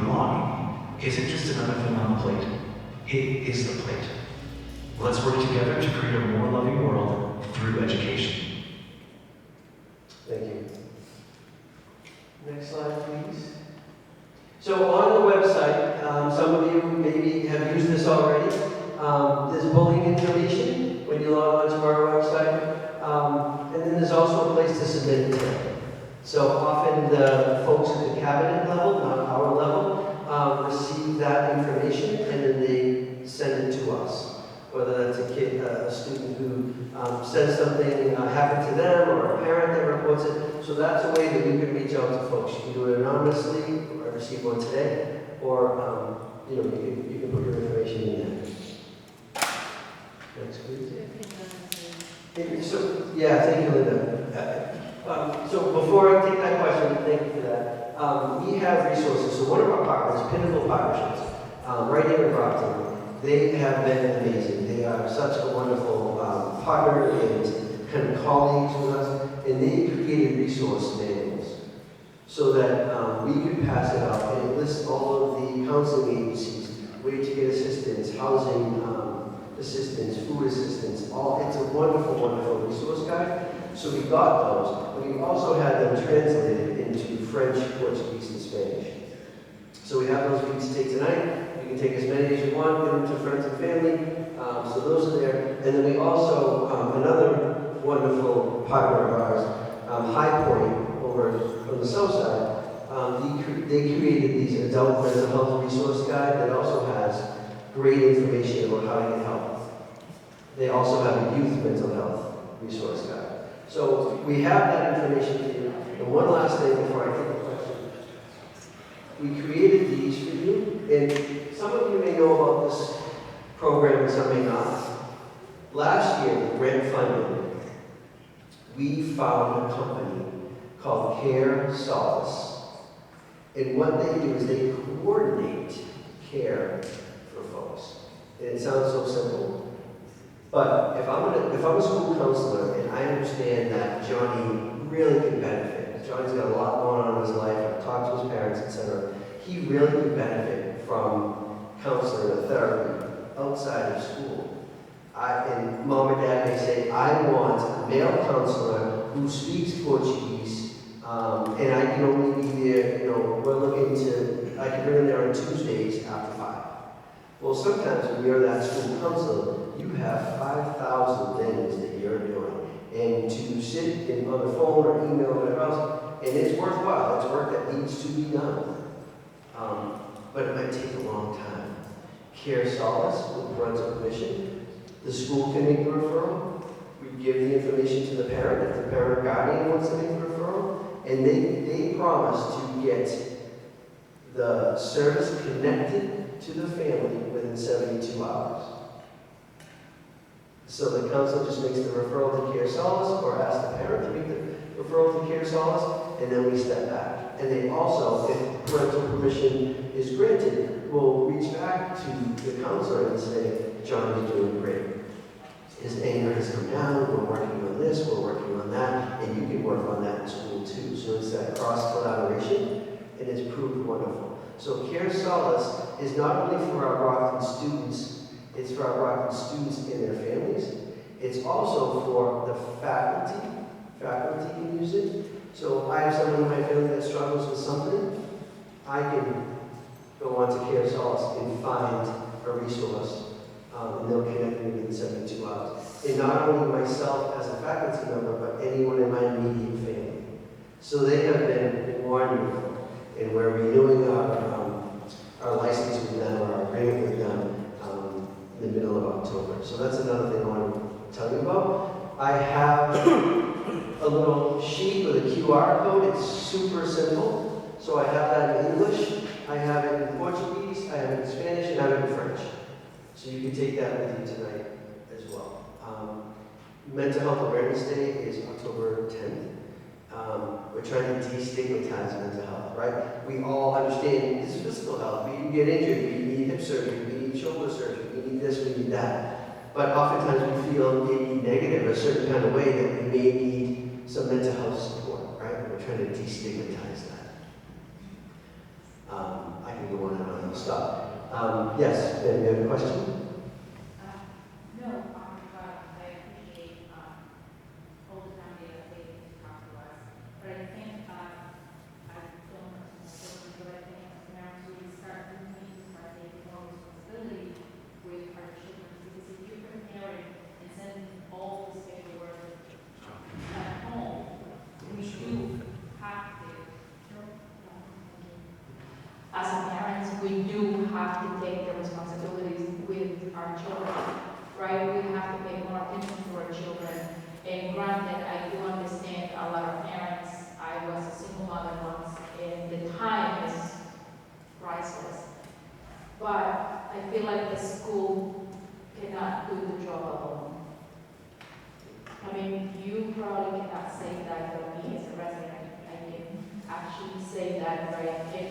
Belonging isn't just another thing on the plate. It is the plate. Let's work together to create a more loving world through education. Thank you. Next slide, please. So on the website, some of you maybe have used this already. There's bullying information when you log onto our website. And then there's also a place to submit it to. So often the folks at the cabinet level, not our level, receive that information and then they send it to us. Whether that's a kid, a student who says something happened to them, or a parent that reports it. So that's a way that you can reach out to folks. You can do it anonymously, or receive one today, or you can put your information in there. Next, please. So yeah, thank you, Linda. So before I take that question, thank you for that. We have resources. So one of our partners, Pinnacle Partnerships, right here in Brockton. They have been amazing. They are such a wonderful partner and kind of colleagues with us, and they created resource manuals so that we could pass it out, and it lists all of the counseling agencies, way to get assistance, housing assistance, food assistance, all. It's a wonderful, wonderful resource guide. So we got those, but we also had them translated into French, Portuguese, and Spanish. So we have those for you to take tonight. You can take as many as you want, give them to friends and family. So those are there. And then we also, another wonderful partner of ours, High Point, over on the south side, they created these adult mental health resource guide that also has great information about how to get help. They also have a youth mental health resource guide. So we have that information for you. And one last thing before I take a question. We created these for you, and some of you may know about this program and some may not. Last year, with grant funding, we found a company called Care Solace. And what they do is they coordinate care for folks. And it sounds so simple. But if I'm a school counselor and I understand that Johnny really can benefit, Johnny's got a lot going on in his life, I've talked to his parents, etc. He really could benefit from counseling or therapy outside of school. And mom or dad may say, I want a male counselor who speaks Portuguese, and I can only be there, we're looking to, I can bring him there on Tuesdays after 5. Well, sometimes when you're that school counselor, you have 5,000 things that you're doing. And to sit on the phone or email or whatever else, and it's worthwhile. It's work that needs to be done. But it might take a long time. Care Solace, with parental permission, the school can make the referral. We give the information to the parent if the parent or guardian wants to make the referral, and they promise to get the service connected to the family within 72 hours. So the counselor just makes the referral to Care Solace or asks the parent to make the referral to Care Solace, and then we step back. And they also, if parental permission is granted, will reach back to the counselor and say, John is doing great. His anger has come down, we're working on this, we're working on that, and you can work on that in school too. So it's that cross-collaboration, and it's proved wonderful. So Care Solace is not only for our Brockton students, it's for our Brockton students and their families. It's also for the faculty. Faculty can use it. So I have someone in my family that struggles with something, I can go on to Care Solace and find a resource, and they'll connect me within 72 hours. And not only myself as a faculty member, but anyone in my immediate family. So they have been wonderful, and we're renewing our license with them, or our agreement with them, in the middle of October. So that's another thing I want to tell you about. I have a little sheet with a QR code. It's super simple. So I have that in English, I have it in Portuguese, I have it in Spanish, and I have it in French. So you can take that with you tonight as well. Mental Health Awareness Day is October 10th. We're trying to destigmatize mental health, right? We all understand this is physical health. We get injured, we need hip surgery, we need shoulder surgery, we need this, we need that. But oftentimes we feel maybe negative a certain kind of way that we may need some mental health support, right? We're trying to destigmatize that. I can go on and on, I'll stop. Yes, Ben, you have a question? No, but I appreciate all the time they take to talk to us. But I think I don't know, but I think as parents we start taking more responsibility with our children, because if you're preparing and sending all this paperwork at home, we do have to. As parents, we do have to take the responsibilities with our children, right? We have to pay more attention to our children. And granted, I do understand a lot of parents. I was a single mother once, and the time is priceless. But I feel like the school cannot do the job alone. I mean, you probably cannot say that for me as a resident. I can actually say that, right? And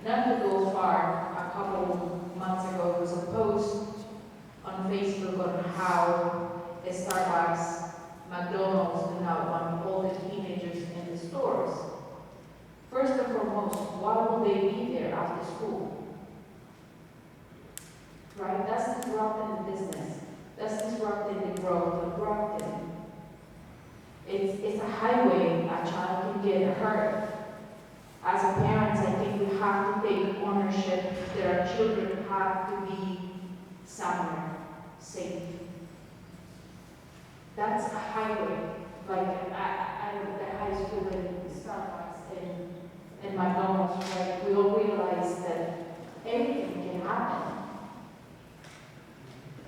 not to go far, a couple months ago there was a post on Facebook on how the Starbucks, McDonald's do not want all the teenagers in the stores. First and foremost, why will they be there after school? Right? That's disrupting the business. That's disrupting the growth of Brockton. It's a highway. A child can get hurt. As a parents, I think we have to take ownership that our children have to be somewhere safe. That's a highway, like at the high school and Starbucks and McDonald's, right? We all realize that anything can happen.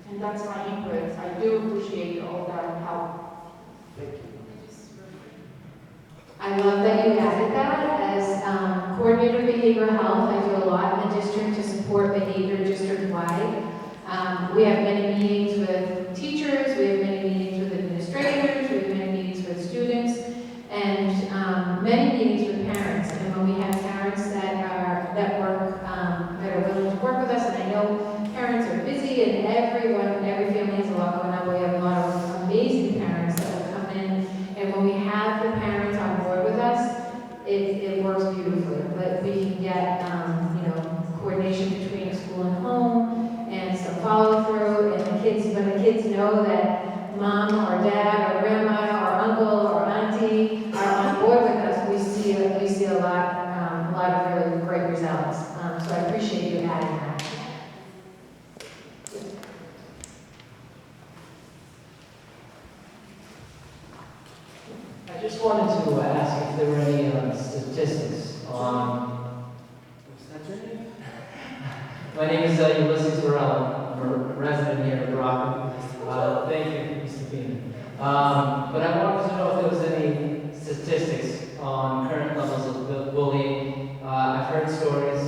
And that's my input. I do appreciate all that help. Thank you. I love that you added that. As coordinator of behavioral health, I do a lot in the district to support behavior district-wide. We have many meetings with teachers, we have many meetings with administrators, we have many meetings with students, and many meetings with parents. And when we have parents that are willing to work with us, and I know parents are busy, and every family has a lot going on. We have a lot of amazing parents that will come in, and when we have the parents on board with us, it works beautifully. But we can get coordination between a school and home, and some follow through, and when the kids know that mom or dad or grandma or uncle or auntie are on board with us, we see a lot of really great results. So I appreciate you adding that. I just wanted to ask if there were any statistics on. What's that your name? My name is Ulysses Varela. I'm a resident here in Brockton. Thank you, Mr. Bean. But I wanted to know if there was any statistics on current levels of bullying. I've heard stories.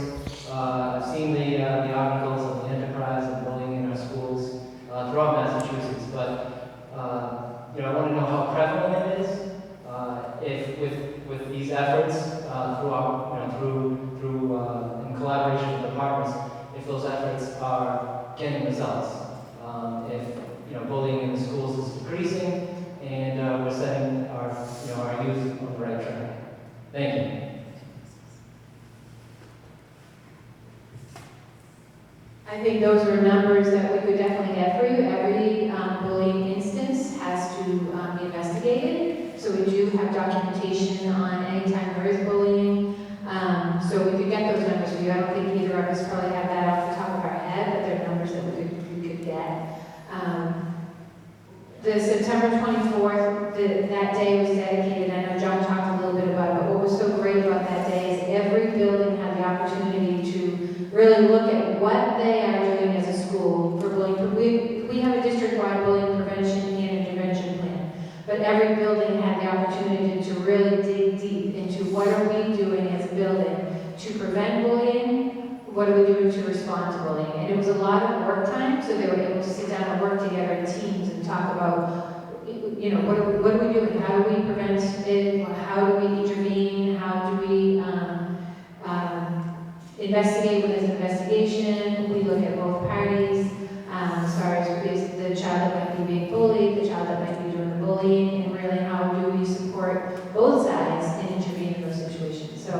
I've seen the articles of the enterprise and bullying in our schools throughout Massachusetts. But I want to know how prevalent it is. If with these efforts throughout, through are getting results. If bullying in the schools is decreasing, and we're setting our youth on the right track. Thank you. I think those are numbers that we could definitely get for you. Every bullying instance has to be investigated. So we do have documentation on any time there is bullying. So we could get those numbers for you. I don't think either of us probably have that off the top of our head, but they're numbers that we could get. The September 24th, that day was dedicated. I know John talked a little bit about it, but what was so great about that day is every building had the opportunity to really look at what they are doing as a school for bullying. We have a district-wide bullying prevention and intervention plan, but every building had the opportunity to really dig deep into what are we doing as a building to prevent bullying, what are we doing to respond to bullying. And it was a lot of work time, so they were able to sit down and work together in teams and talk about, what are we doing? How do we prevent it? How do we intervene? How do we investigate when there's an investigation? We look at both parties, as far as the child that might be being bullied, the child that might be doing the bullying, and really how do we support both sides and intervene in those situations. So, I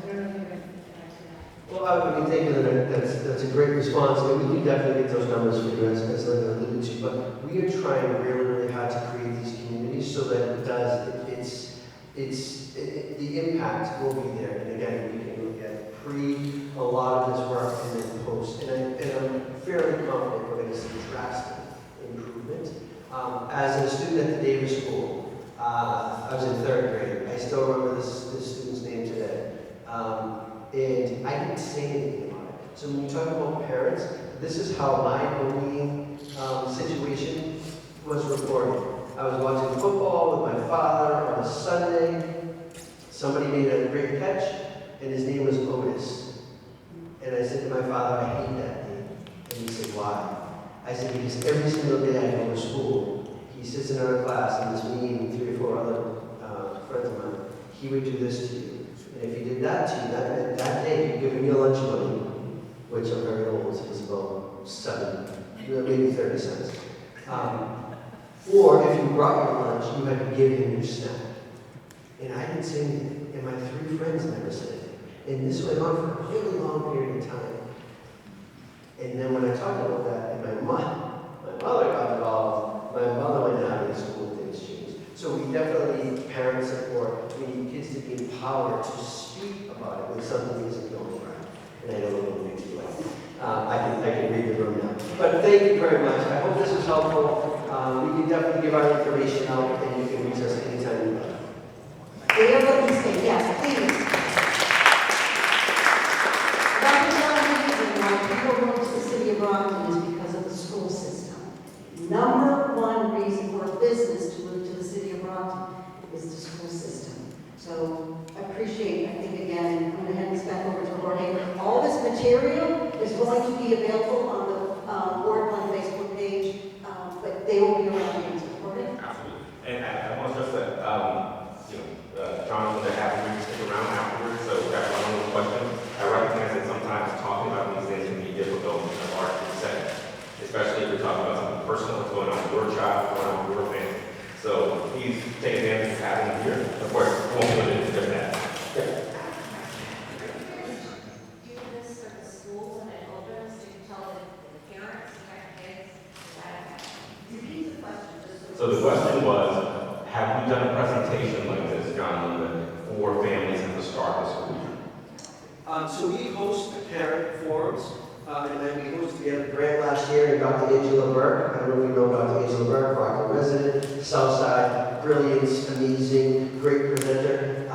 don't know if you're going to add to that. Well, I mean, thank you, that's a great response, and we can definitely get those numbers for you, as Linda alluded to, but we are trying really, really hard to create these communities so that it does, the impact will be there, and again, we can look at a lot of this work and then post, and I'm fairly confident we're going to see drastic improvement. As a student at the Davis School, I was in 3rd grade. I still remember this student's name today. And I didn't say anything about it. So when you talk about parents, this is how my bullying situation was reported. I was watching football with my father on a Sunday. Somebody made a great catch, and his name was Otis. And I said to my father, I hate that name. And he said, why? I said, because every single day I go to school, he sits in our class, and it's me and 3 or 4 other friends of mine. He would do this to you. And if he did that to you, that day, he'd give me your lunch money, which I'm very old, so it's about 7, maybe 30 cents. Or if you brought your lunch, you had to give him your snack. And I didn't say anything, and my 3 friends never said anything. And this went on for a really long period of time. And then when I talked about that, and my mother got involved, my mother went out of the school and things changed. So we definitely need parent support. We need kids to be empowered to speak about it when something isn't going right. And I don't know what to do like I can read the room now. But thank you very much. I hope this was helpful. We can definitely give our information out, and you can reach us anytime you like. They are looking to say, yes, please. Dr. John, why people go to the city of Brockton is because of the school system. Number 1 reason for a business to move to the city of Brockton is the school system. So I appreciate, I think again, I'm going to hand this back over to Jorge. All this material is going to be available on the Board One Facebook page, but they will be around to answer. Jorge? Absolutely. And I want to stress that, John and Linda asked me to stick around afterwards, so that's my only question. I recognize that sometimes talking about these things can be difficult in a large setting, especially if you're talking about something personal that's going on with your child, going on with your family. So please take advantage of having them here. Of course, we won't go into just that. Do this for the schools and it opens, so you can tell the parents and kids that. Repeat the question. So the question was, have we done a presentation like this, John Linda, for families at the start of the school year? So we host parent forums, and then we hosted a grant last year, and Dr. Angela Burke, I don't know if you know Dr. Angela Burke, Brockton resident, Southside, brilliant, amazing, great presenter.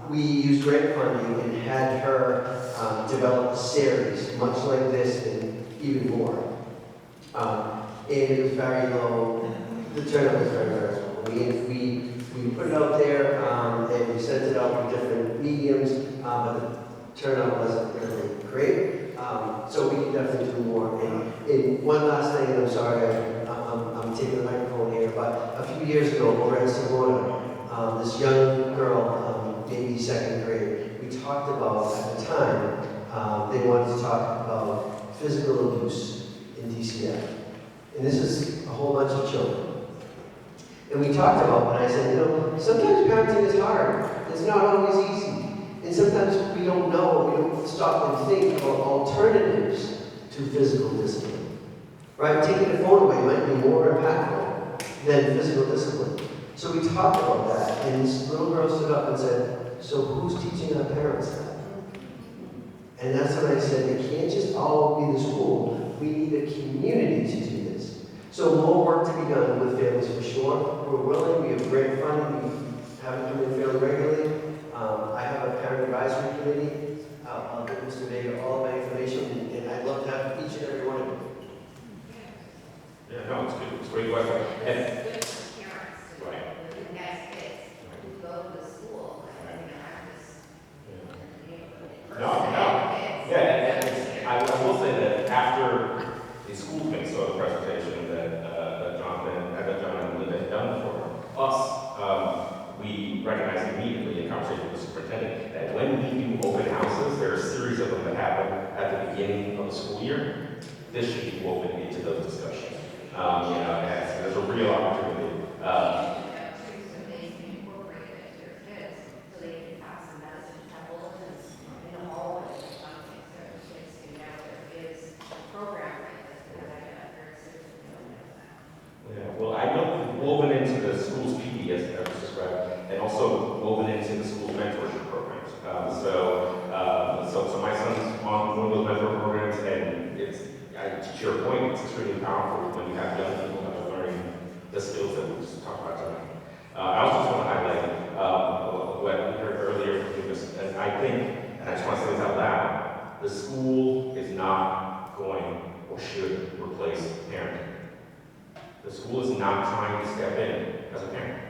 We used grant funding and had her develop a series, much like this and even more. And it was very low, the turnout was very, very low. We put it out there, and we sent it out with different mediums, but the turnout wasn't really great. So we can definitely do more. And one last thing, and I'm sorry, I'm taking the microphone here, but a few years ago, over in Savona, this young girl, maybe 2nd grade, we talked about, at the time, they wanted to talk about physical abuse in DCF. And this is a whole bunch of children. And we talked about when I said, you know, sometimes parenting is hard. It's not always easy. And sometimes we don't know, we don't stop and think about alternatives to physical discipline. Right? Taking the phone away might be more impactful than physical discipline. So we talked about that, and this little girl stood up and said, so who's teaching our parents that? And that's when I said, it can't just all be the school. We need a community to do this. So more work to be done with families for sure. We're willing, we have grant funding, we have it come in fairly regularly. I have a parent advisory committee. I'll give Mr. Vega all of my information, and I'd love to have each and every one of you. Yeah, no, it's good. It's a great question. And, right. No, yeah, and I will say that after the school committee saw the presentation that John and Linda had done for us, we recognized immediately in conversation with the superintendent that when we do open houses, there are a series of them that happen at the beginning of the school year. This should be woven into those discussions. You know, as there's a real opportunity. Yeah, well, I know woven into the school's PD, as I was described, and also woven into the school's mentorship programs. So my son's on one of those mentor programs, and to your point, it's extremely powerful when you have young people that are learning the skills that we just talked about tonight. I also just want to highlight what we heard earlier from Lucas, and I think, and I just want to say this out loud, the school is not going or should replace parenting. The school is not trying to step in as a parent,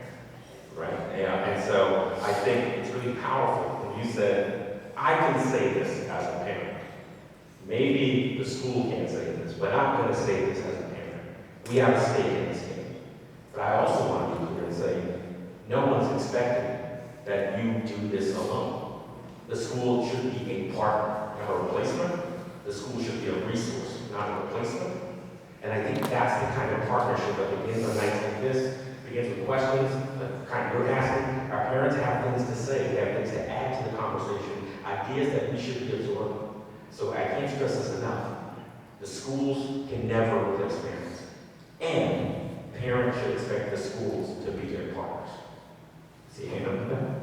right? And so I think it's really powerful when you said, I can say this as a parent. Maybe the school can't say this, but I'm going to say this as a parent. We have a stake in this game. But I also want to be clear and say, no one's expecting that you do this alone. The school should be a partner, not a replacement. The school should be a resource, not a replacement. And I think that's the kind of partnership that begins on nights like this, begins with questions, the kind of you're asking. Our parents have things to say, they have things to add to the conversation, ideas that we should be absorbing. So I can't stress this enough. The schools can never replace parents. And parents should expect the schools to be their partners. See a hand up there?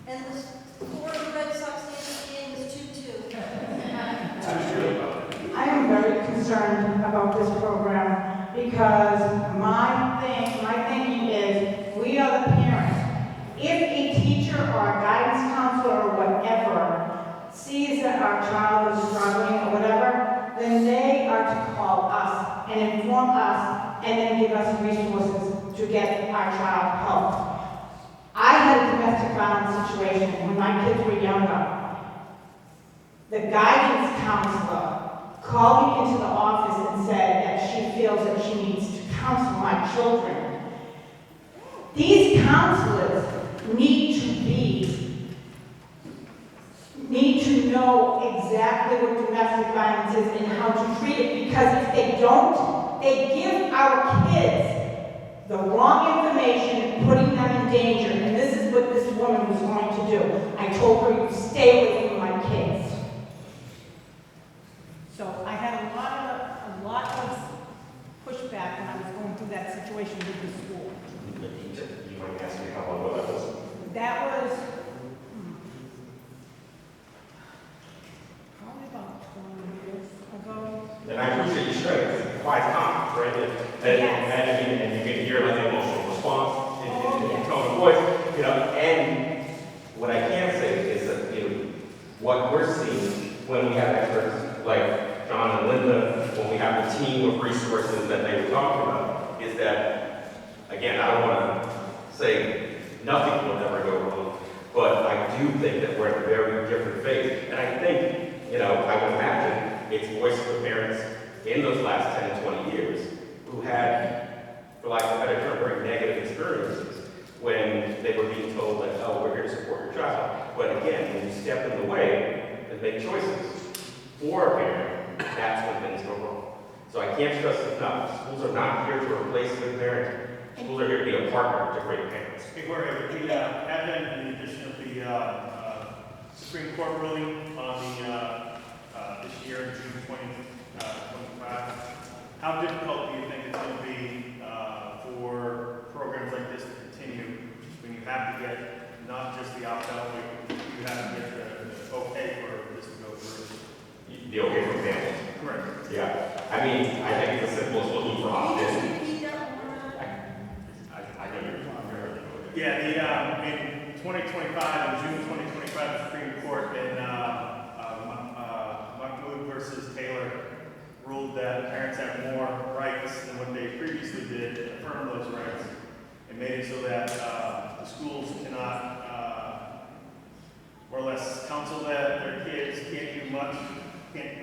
And the score of the Red Sox game is 2-2. I am very concerned about this program because my thinking is we are the parents. If a teacher or a guidance counselor or whatever sees that our child is struggling or whatever, then they are to call us and inform us and then give us resources to get our child help. I had a domestic violence situation when my kids were younger. The guidance counselor called me into the office and said that she feels that she needs to counsel my children. These counselors need to know exactly what domestic violence is and how to treat it, because if they don't, they give our kids the wrong information, putting them in danger. And this is what this woman was going to do. I told her, you stay away from my kids. So I had a lot of pushback when I was going through that situation with the school. You might ask me how long ago that was. That was probably about 20 years ago. And I appreciate your strength. It's quite calm, right? And you can hear like the emotional response in tone of voice, you know. And what I can say is that, you know, what we're seeing when we have experts like John and Linda, when we have the team of resources that they were talking about, is that, again, I don't want to say nothing will never go wrong, but I do think that we're at a very different phase. And I think, you know, I would imagine it's voice of the parents in those last 10 to 20 years who had, for lack of a better term, very negative experiences when they were being told that, oh, we're here to support your child. But again, when you step in the way, and make choices for a parent, that's when things go wrong. So I can't stress this enough. Schools are not here to replace good parenting. Schools are here to be a partner to great parents. Okay, Jorge, with the advent and the addition of the Supreme Court ruling on the this year, June 2025, how difficult do you think it's going to be for programs like this to continue when you have to get not just the opt-out, but you have to get the okay for this to go through? The okay for families. Correct. Yeah. I mean, I think it's as simple as looking for opt-in. Yeah, in 2025, in June 2025, the Supreme Court in Mahmoud versus Taylor ruled that parents have more rights than what they previously did to affirm those rights, and made it so that the schools cannot more or less counsel that their kids, can't do much, can't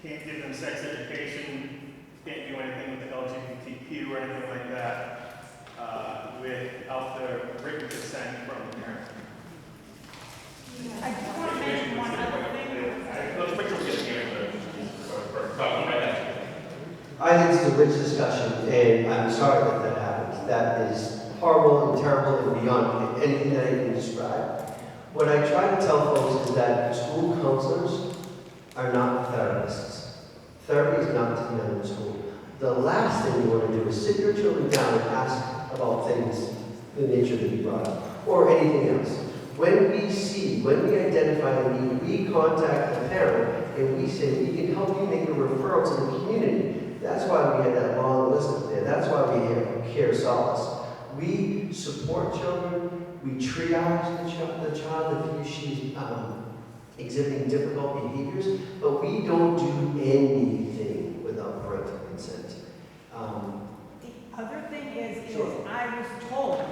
give them sex education, can't do anything with the LGBTQ or anything like that. Without the written consent from the parent. I just want to mention one other thing. Let's make sure we get the answer. I think it's a rich discussion, and I'm sorry that that happened. That is horrible and terrible and beyond anything that I can describe. What I try to tell folks is that school counselors are not therapists. Therapy is not to be done in school. The last thing you want to do is sit your children down and ask about things, the nature that you brought up, or anything else. When we identify a need, we contact the parent and we say, we can help you make a referral to the community. That's why we had that long list up there. That's why we have Care Solace. We support children, we triage the child if she's exhibiting difficult behaviors, but we don't do anything without parental consent. The other thing is Sure. I was told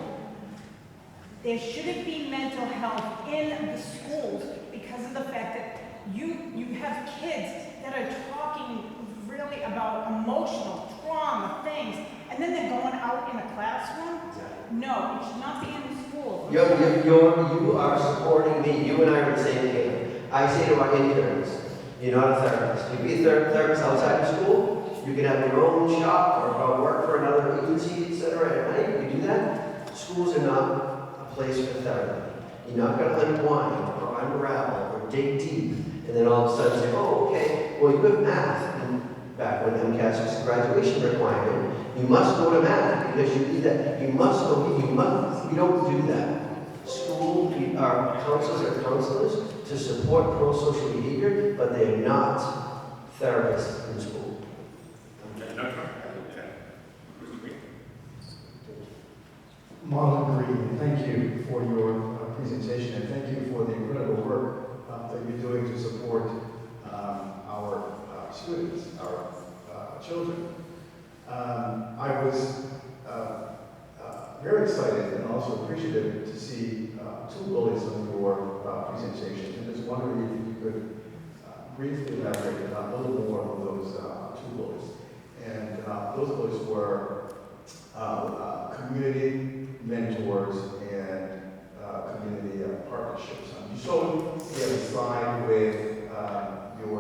there shouldn't be mental health in the schools because of the fact that you have kids that are talking really about emotional trauma things, and then they're going out in a classroom. No, it should not be in the schools. You are supporting me. You and I are the same camp. I say to our interns, you're not a therapist. You be a therapist outside of school. You can have your own shop or work for another agency, etc. At night, you do that. Schools are not a place for therapy. You're not going to unwind or unravel or dig deep and then all of a sudden say, oh, okay, well, you have math. And back when MCAS was a graduation requirement, you must go to math because you need that. You must go, we don't do that. Our counselors are counselors to support pro-social behavior, but they are not therapists in school. Marlon Green, thank you for your presentation and thank you for the incredible work that you're doing to support our students, our children. I was very excited and also appreciative to see two bullets on your presentation, and just wondering if you could briefly elaborate a little more on those two bullets. And those bullets were community mentors and community partnerships. You showed a slide with your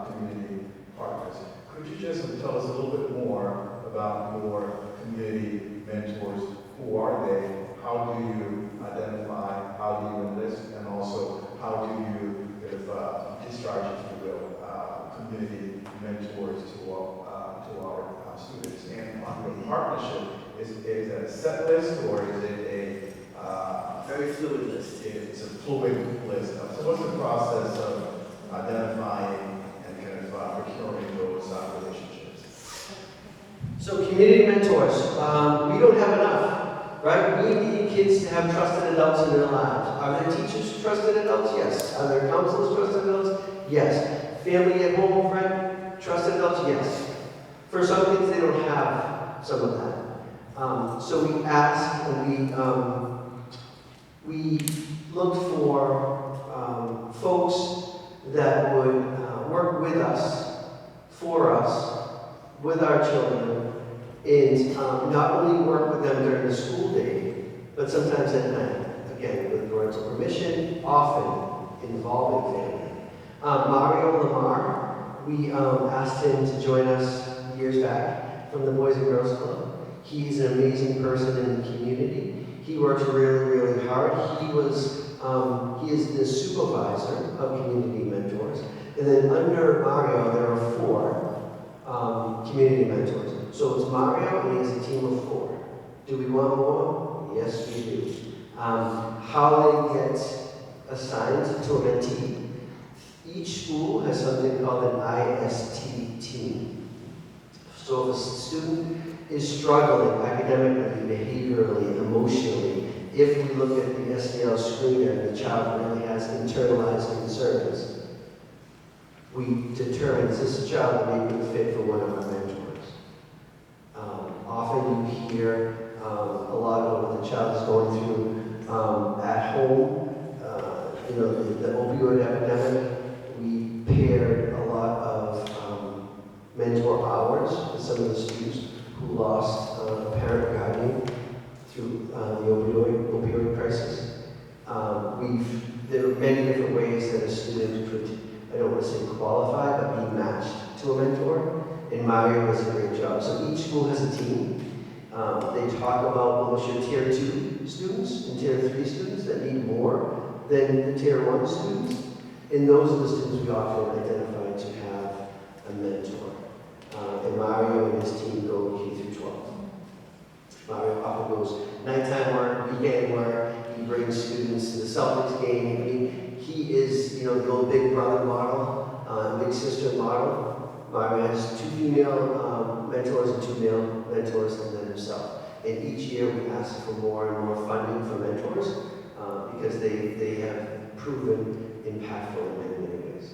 community partners. Could you just tell us a little bit more about your community mentors? Who are they? How do you identify? How do you enlist? And also, how do you discharge, if you will, community mentors to our students? And on your partnership, is it a set list or is it a Very fluid list. It's a fluid list. So what's the process of identifying and kind of procuring those relationships? So community mentors, we don't have enough, right? We need kids to have trusted adults in their lives. Are their teachers trusted adults? Yes. Are their counselors trusted adults? Yes. Family at home, friend, trusted adults? Yes. For some kids, they don't have some of that. So we ask and we look for folks that would work with us, for us, with our children, and not only work with them during the school day, but sometimes at night, again, with parental permission, often involving family. Mario Lamar, we asked him to join us years back from the Boys and Girls Club. He's an amazing person in the community. He works really, really hard. He is the supervisor of community mentors. And then under Mario, there are 4 community mentors. So it's Mario, and he has a team of 4. Do we want more? Yes, we do. How they get assigned to a mentee. Each school has something called an IST team. So if a student is struggling academically, behaviorally, emotionally, if we look at the SDL screener and the child really has internalized concerns, we determine, is this a child that may be fit for one of our mentors? Often you hear a lot of what the child is going through at home. The opioid epidemic, we paired a lot of mentor hours with some of the students who lost a parent or guardian through the opioid crisis. There are many different ways that a student could, I don't want to say qualify, but be matched to a mentor. And Mario does a great job. So each school has a team. They talk about almost your tier 2 students and tier 3 students that need more than the tier 1 students. And those are the students we often identify to have a mentor. And Mario and his team go K through 12. Mario often goes nighttime work, weekend work. He brings students to the Celtics game. I mean, he is, the old big brother model, big sister model. Mario has 2 female mentors and 2 male mentors, and then himself. And each year we ask for more and more funding for mentors because they have proven impactful in many, many ways.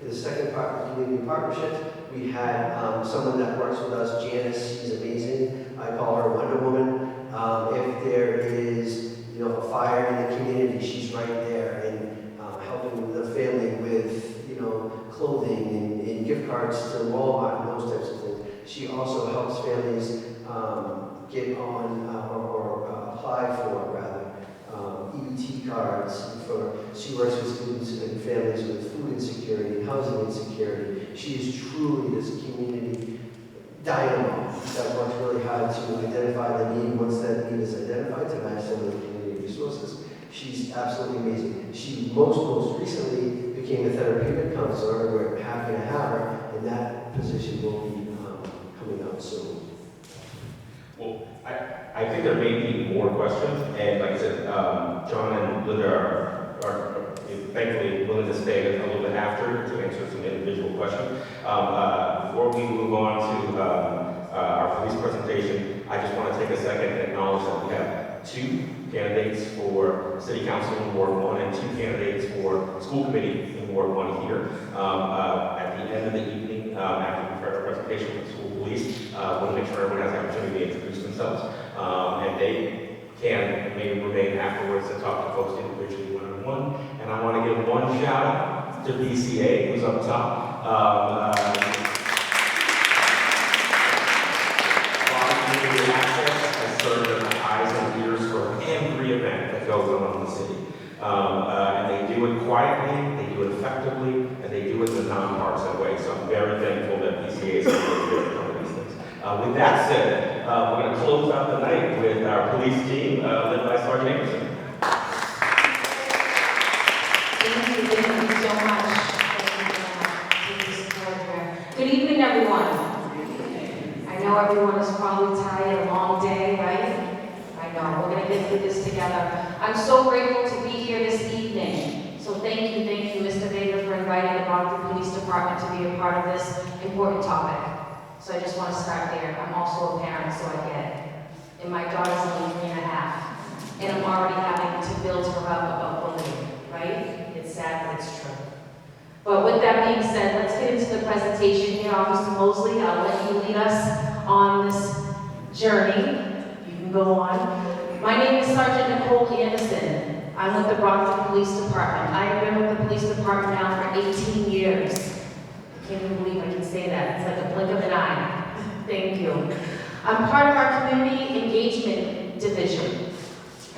In the second part of the community partnership, we had someone that works with us, Janice. She's amazing. I call her Wonder Woman. If there is, a fire in the community, she's right there and helping the family with, clothing and gift cards to Walmart and those types of things. She also helps families get on or apply for, rather, EBT cards. She works with students and families with food insecurity, housing insecurity. She is truly this community dynamo that works really hard to identify the need. Once that need is identified, to match some of the community resources. She's absolutely amazing. She most recently became a therapeutic counselor, and we're happy to have her, and that position will be coming out soon. Well, I think there may be more questions, and like I said, John and Linda are thankfully willing to stay a little bit after to answer some individual questions. Before we move on to our police presentation, I just want to take a second and acknowledge that we have 2 candidates for City Council in Ward 1 and 2 candidates for School Committee in Ward 1 here. At the end of the evening, after we prepare our presentation with the school police, we'll make sure everyone has the opportunity to introduce themselves. And they can and may remain afterwards to talk to folks individually one-on-one. And I want to give one shout out to BCA, who's up top. Served as the eyes and ears for every event that goes on in the city. And they do it quietly, they do it effectively, and they do it in a nonpartisan way. So I'm very thankful that PCA is able to do some of these things. With that said, we're going to close out the night with our police team led by Sergeant Anderson. Thank you so much. Good evening, everyone. I know everyone is probably tired, a long day, right? I know, we're gonna get through this together. I'm so grateful to be here this evening. So thank you, Mr. Vega, for inviting the Brockton Police Department to be a part of this important topic. So I just want to start there. I'm also a parent, so I get it. And my daughter's only 3.5. And I'm already having to build her up about bullying, right? It's sad, but it's true. But with that being said, let's get into the presentation here. Officer Mosley, I'll let you lead us on this journey. You can go on. My name is Sergeant Nicole Anderson. I'm with the Brockton Police Department. I have been with the police department now for 18 years. I can't even believe I can say that. It's like a blink of an eye. Thank you. I'm part of our community engagement division.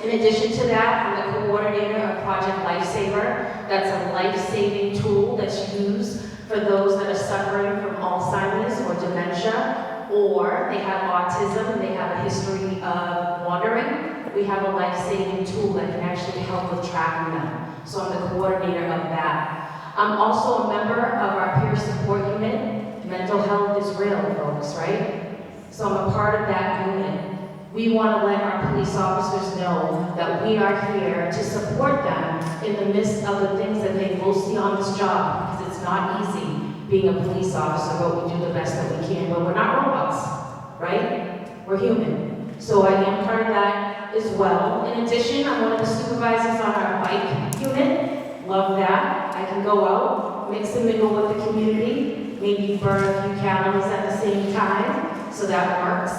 In addition to that, I'm the coordinator of Project Lifesaver. That's a life-saving tool that's used for those that are suffering from Alzheimer's or dementia, or they have autism and they have a history of wandering. We have a life-saving tool that can actually help with tracking them. So I'm the coordinator of that. I'm also a member of our peer support unit. Mental health is real, folks, right? So I'm a part of that unit. We want to let our police officers know that we are here to support them in the midst of the things that they will see on this job, because it's not easy being a police officer, but we do the best that we can. But we're not robots, right? We're human. So I am part of that as well. In addition, I'm one of the supervisors on our bike unit. Love that. I can go out, mix and mingle with the community, maybe burn a few calories at the same time, so that works.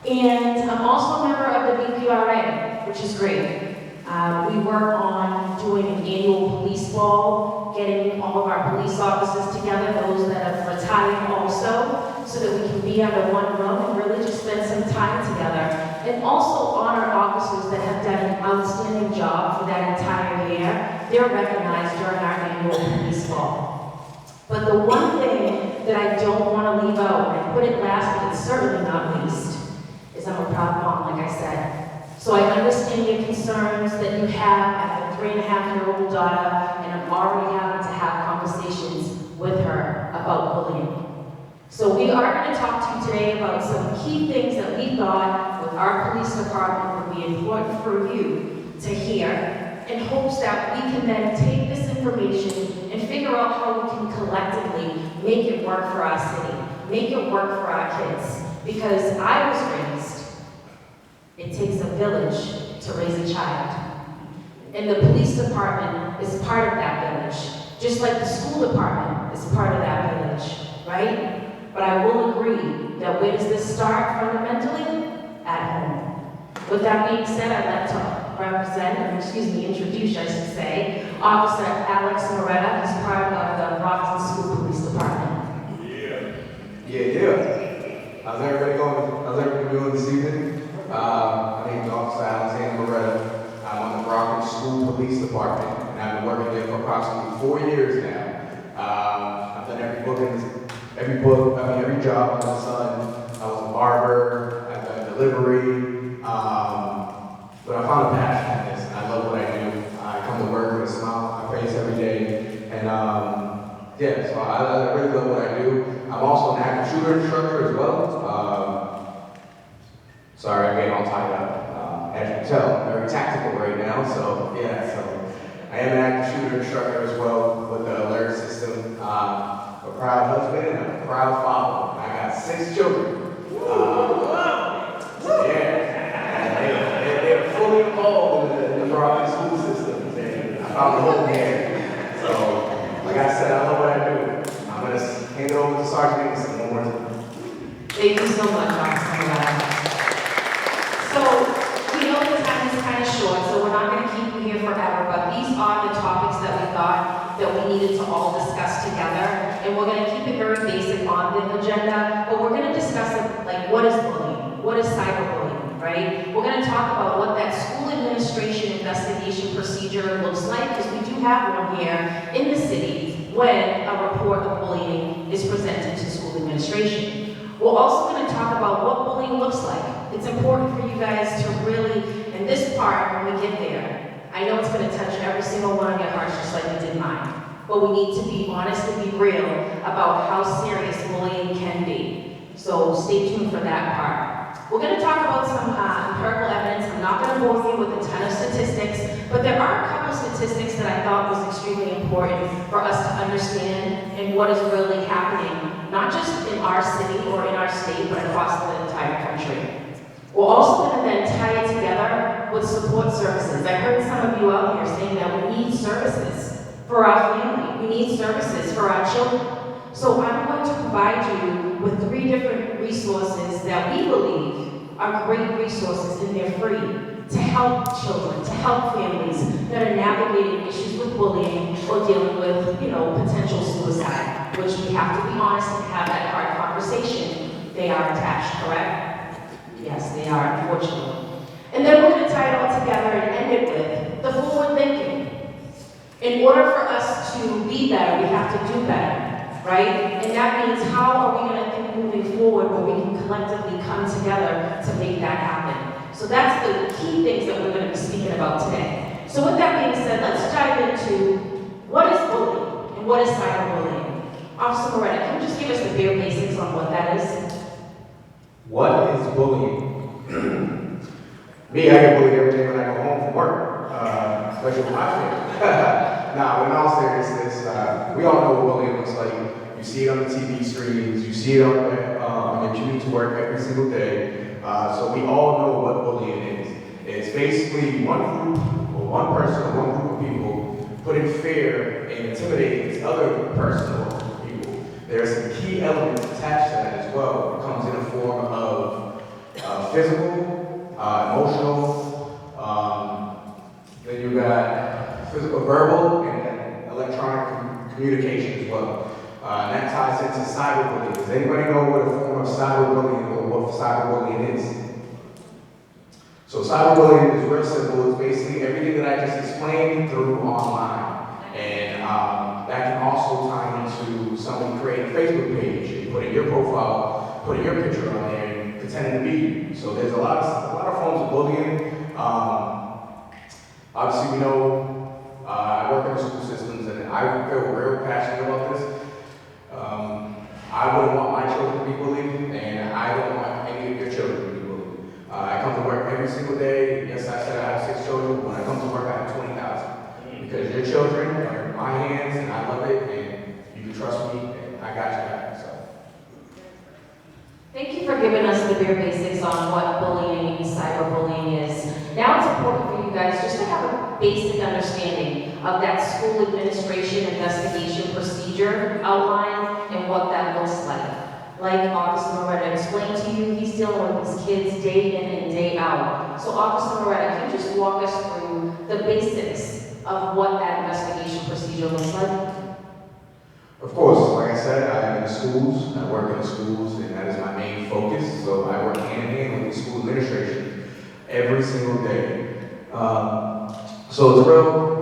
And I'm also a member of the BPRA, which is great. We work on doing an annual police ball, getting all of our police officers together, those that have retired also, so that we can be under one room and really just spend some time together. And also honor officers that have done an outstanding job for that entire year. They're recognized during our annual police ball. But the one thing that I don't want to leave out, and I put it last but it's certainly not least, is I'm a proud mom, like I said. So I understand your concerns that you have. I have a 3.5-year-old daughter, and I'm already having to have conversations with her about bullying. So we are going to talk to you today about some key things that we thought with our police department would be important for you to hear, in hopes that we can then take this information and figure out how we can collectively make it work for our city, make it work for our kids. Because I was raised, it takes a village to raise a child. And the police department is part of that village, just like the school department is part of that village, right? But I will agree that where does this start fundamentally? At home. With that being said, I'd like to introduce, I should say, Officer Alex Moretta, who's part of the Brockton School Police Department. Yeah. How's everybody going? How's everybody doing this evening? My name is Officer Alexander Moretta. I'm on the Brockton School Police Department, and I've been working there for approximately 4 years now. I've done every job under the sun. I was a barber, I've done delivery, but I found a passion in this, and I love what I do. I come to work with a smile on my face every day, and so I really love what I do. I'm also an active shooter instructor as well. Sorry, I'm getting all tied up. As you can tell, I'm very tactical right now, so I am an active shooter instructor as well with the alert system. A proud husband and a proud father. I got 6 children. They're fully involved in the Brockton school system. I found the whole game. So, like I said, I love what I do. I'm going to hand it over to Sergeant Nicholson one more time. Thank you so much, Officer Moretta. So, we know the time is kind of short, so we're not going to keep you here forever, but these are the topics that we thought that we needed to all discuss together, and we're going to keep it very basic on the agenda, but we're going to discuss like what is bullying, what is cyberbullying, right? We're going to talk about what that school administration investigation procedure looks like, because we do have one here in the city when a report of bullying is presented to school administration. We're also going to talk about what bullying looks like. It's important for you guys to really, in this part, when we get there, I know it's going to touch every single one of your hearts just like it did mine, but we need to be honest and be real about how serious bullying can be. So stay tuned for that part. We're going to talk about some empirical evidence. I'm not going to bore you with a ton of statistics, but there are a couple statistics that I thought was extremely important for us to understand and what is really happening, not just in our city or in our state, but across the entire country. We're also going to then tie it together with support services. I heard some of you out here saying that we need services for our family. We need services for our children. So I'm going to provide you with 3 different resources that we believe are great resources, and they're free, to help children, to help families that are navigating issues with bullying or dealing with, potential suicide, which we have to be honest and have that hard conversation. They are attached, correct? Yes, they are, unfortunately. And then we're going to tie it all together and end it with the forward thinking. In order for us to be better, we have to do better, right? And that means how are we going to think moving forward where we can collectively come together to make that happen? So that's the key things that we're going to be speaking about today. So with that being said, let's dive into what is bullying and what is cyberbullying. Officer Moretta, can you just give us the bare basics on what that is? What is bullying? Me, I get bullied every day when I go home from work, especially with my family. Now, in all seriousness, we all know what bullying looks like. You see it on the TV screens, you see it on your commute to work every single day. So we all know what bullying is. It's basically one group, or one person, or one group of people putting fear and intimidating this other person or group of people. There are some key elements attached to that as well. It comes in a form of physical, emotional, then you got physical, verbal, and electronic communication as well. And that ties into cyberbullying. Does anybody know what a form of cyberbullying or what cyberbullying is? So cyberbullying is real simple. It's basically everything that I just explained through online. And that can also tie into somebody creating a Facebook page and putting your profile, putting your picture on there and pretending to be you. So there's a lot of forms of bullying. Obviously, we know I work in the school systems, and I feel real passionate about this. I wouldn't want my children to be bullied, and I don't want any of your children to be bullied. I come to work every single day. Yes, I said I have 6 children, but when I come to work, I have 20,000. Because your children are in my hands, and I love it, and you can trust me, and I got you back. So. Thank you for giving us the bare basics on what bullying and cyberbullying is. Now it's important for you guys just to have a basic understanding of that school administration investigation procedure outline and what that looks like. Like Officer Moretta explained to you, he's dealing with his kids day in and day out. So Officer Moretta, can you just walk us through the basics of what that investigation procedure looks like? Of course, like I said, I am in the schools, I work in the schools, and that is my main focus. So I work hand in hand with the school administration every single day. So it's a real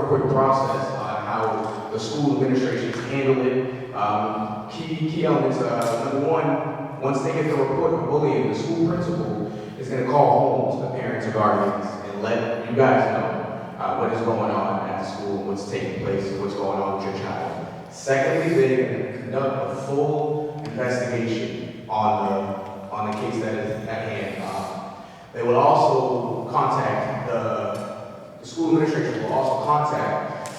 quick process on how the school administrations handle it. Key elements, number one, once they get the report of bullying, the school principal is going to call homes, the parents or guardians, and let you guys know what is going on at the school, what's taking place, and what's going on with your child. Secondly, they're going to conduct a full investigation on the case that is at hand. They will also contact the school administration will also contact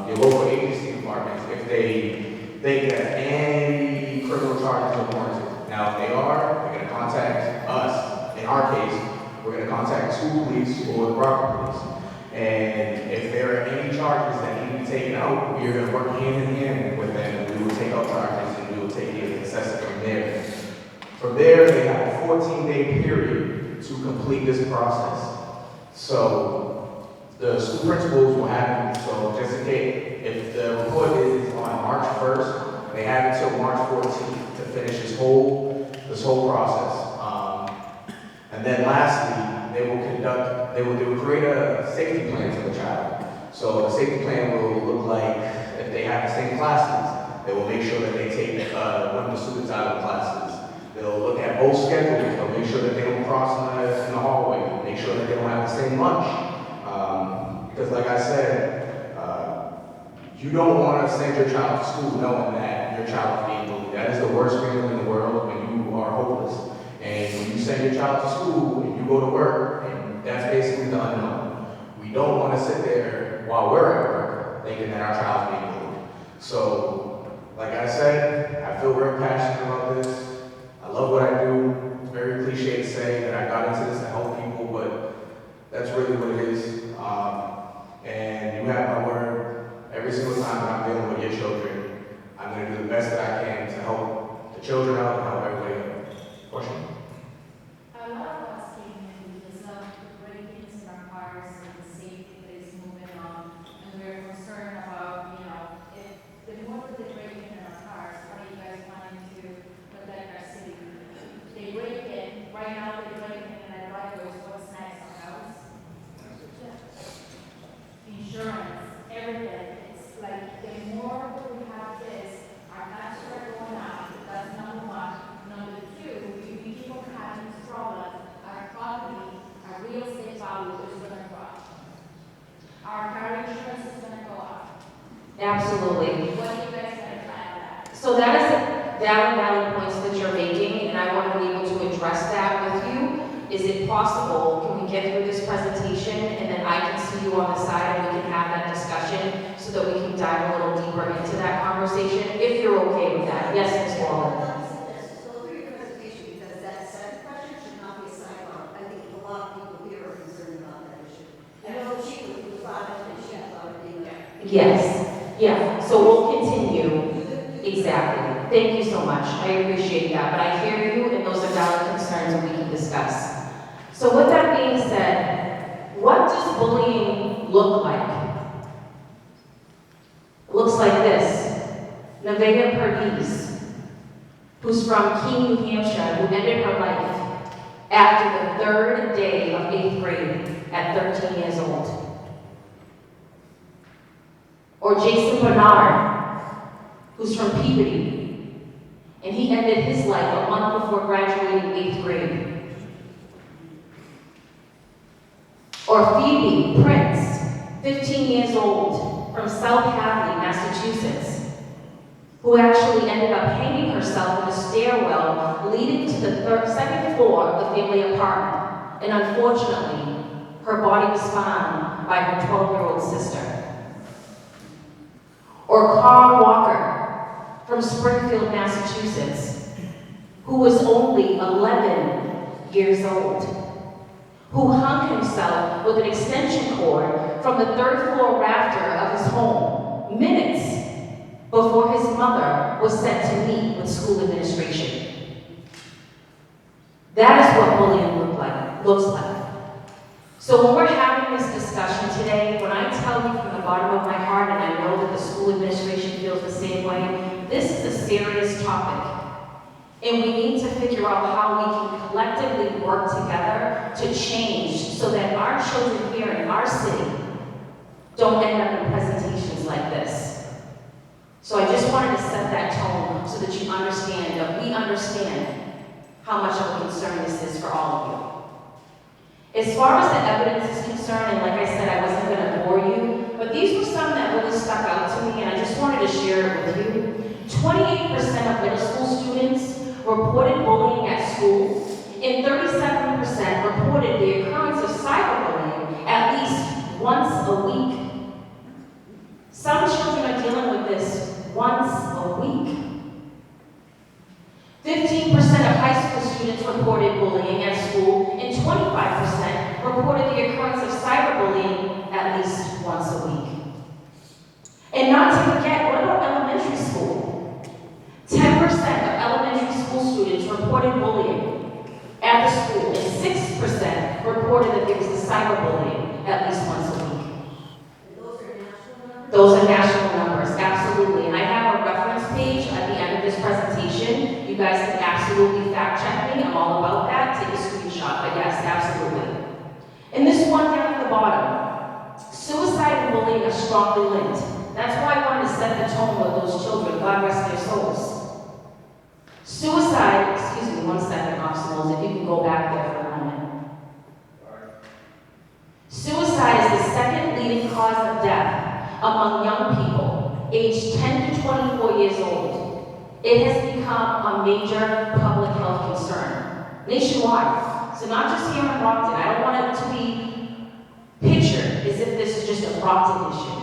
your local agency departments if they think that any criminal charges are warranted. Now, if they are, they're going to contact us. In our case, we're going to contact the school police or the Brockton police. And if there are any charges that need to be taken out, we are going to work hand in hand with them, and we will take out charges and we will take it and assess it from there. From there, they have a 14-day period to complete this process. So the school principals will have, so just in case, if the report is on March 1st, they have until March 14th to finish this whole process. And then lastly, they will create a safety plan for the child. So the safety plan will look like if they have the same classes, they will make sure that they take one of the students out of the classes. They'll look at both schedules. They'll make sure that they don't cross in the hallway. Make sure that they don't have the same lunch. Because like I said, you don't want to send your child to school knowing that your child is being bullied. That is the worst feeling in the world when you are hopeless. And when you send your child to school and you go to work, and that's basically the unknown. We don't want to sit there while we're at work thinking that our child's being bullied. So, like I said, I feel real passionate about this. I love what I do. It's very cliche to say that I got into this to help people, but that's really what it is. And you have my word. Every single time that I'm dealing with your children, I'm going to do the best that I can to help the children out and help everybody out. Question? A lot of us came in because of the break-ins in our cars and the safety that is moving on, and we're concerned about, if the more that they break in our cars, how are you guys planning to protect our city? They break in, right now they're breaking in our driveways, Absolutely. What do you guys gonna try on that? So that is valid points that you're making, and I want to be able to address that with you. Is it possible, can we get through this presentation, and then I can see you on the side, and we can have that discussion, so that we can dive a little deeper into that conversation, if you're okay with that? Yes, Ms. Waller? So through your presentation, because that second question should not be a sidebar. I think a lot of people here are concerned about that issue. I know the chief was brought up, and she thought it being there. Yes, yeah, so we'll continue. Exactly. Thank you so much. I appreciate that. But I hear you, and those are valid concerns that we can discuss. So with that being said, what does bullying look like? It looks like this. Nevaeh Perdiz, who's from Keene, New Hampshire, who ended her life after the third day of 8th grade at 13 years old. Or Jason Bernard, who's from Peabody, and he ended his life a month before graduating 8th grade. Or Phoebe Prince, 15 years old, from South Hadley, Massachusetts, who actually ended up hanging herself in a stairwell leading to the second floor of the family apartment. And unfortunately, her body was found by her 12-year-old sister. Or Carl Walker, from Springfield, Massachusetts, who was only 11 years old, who hung himself with an extension cord from the third floor rafter of his home minutes before his mother was sent to meet with school administration. That is what bullying looks like. So when we're having this discussion today, when I tell you from the bottom of my heart, and I know that the school administration feels the same way, this is a serious topic. And we need to figure out how we can collectively work together to change so that our children here in our city don't end up in presentations like this. So I just wanted to set that tone so that you understand, that we understand how much of a concern this is for all of you. As far as the evidence is concerned, and like I said, I wasn't going to bore you, but these were some that really stuck out to me, and I just wanted to share it with you. 28% of middle school students reported bullying at school, and 37% reported the occurrence of cyberbullying at least once a week. Some children are dealing with this once a week. 15% of high school students reported bullying at school, and 25% reported the occurrence of cyberbullying at least once a week. And not to forget, what about elementary school? 10% of elementary school students reported bullying at the school, and 6% reported that there was cyberbullying at least once a week. Those are national numbers, absolutely. And I have a reference page at the end of this presentation. You guys can absolutely fact check me. I'm all about that. Take a screenshot, but yes, absolutely. And this one down at the bottom, suicide and bullying are strongly linked. That's why I wanted to set the tone with those children. God rest their souls. Suicide, excuse me, 1 second, Officers, if you can go back there for a moment. Suicide is the second leading cause of death among young people, aged 10 to 24 years old. It has become a major public health concern nationwide. So not just here in Brockton. I don't want it to be pictured as if this is just a Brockton issue.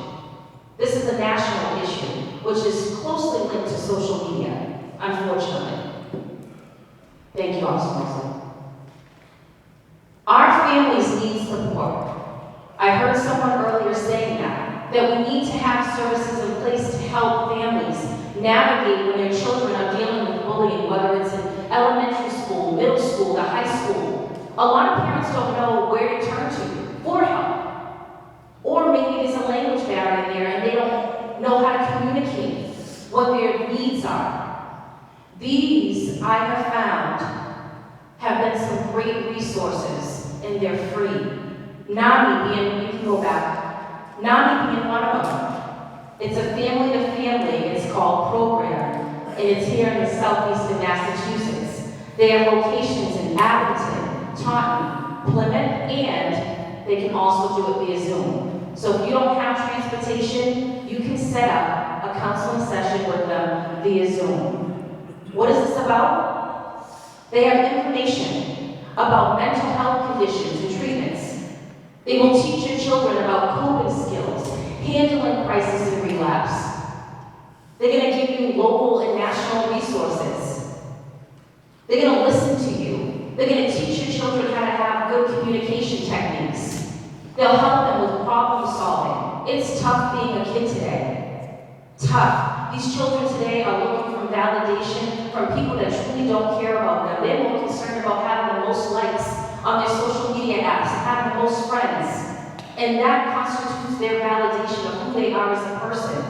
This is a national issue, which is closely linked to social media, unfortunately. Thank you, Officer. Our families need support. I heard someone earlier saying that we need to have services in place to help families navigate when their children are dealing with bullying, whether it's in elementary school, middle school, to high school. A lot of parents don't know where to turn to for help. Or maybe there's a language barrier there and they don't know how to communicate what their needs are. These, I have found, have been some great resources, and they're free. NAMI being, you can go back, NAMI being one of them. It's a family-to-family, it's called program, and it's here in the southeastern Massachusetts. They have locations in Abington, Taunton, Plymouth, and they can also do it via Zoom. So if you don't have transportation, you can set up a a counseling session with them via Zoom. What is this about? They have information about mental health conditions and treatments. They will teach your children about coping skills, handling crisis and relapse. They're going to give you local and national resources. They're going to listen to you. They're going to teach your children how to have good communication techniques. They'll help them with problem solving. It's tough being a kid today. Tough. These children today are looking for validation from people that truly don't care about them. They're more concerned about having the most likes on their social media apps, having the most friends. And that constitutes their validation of who they are as a person.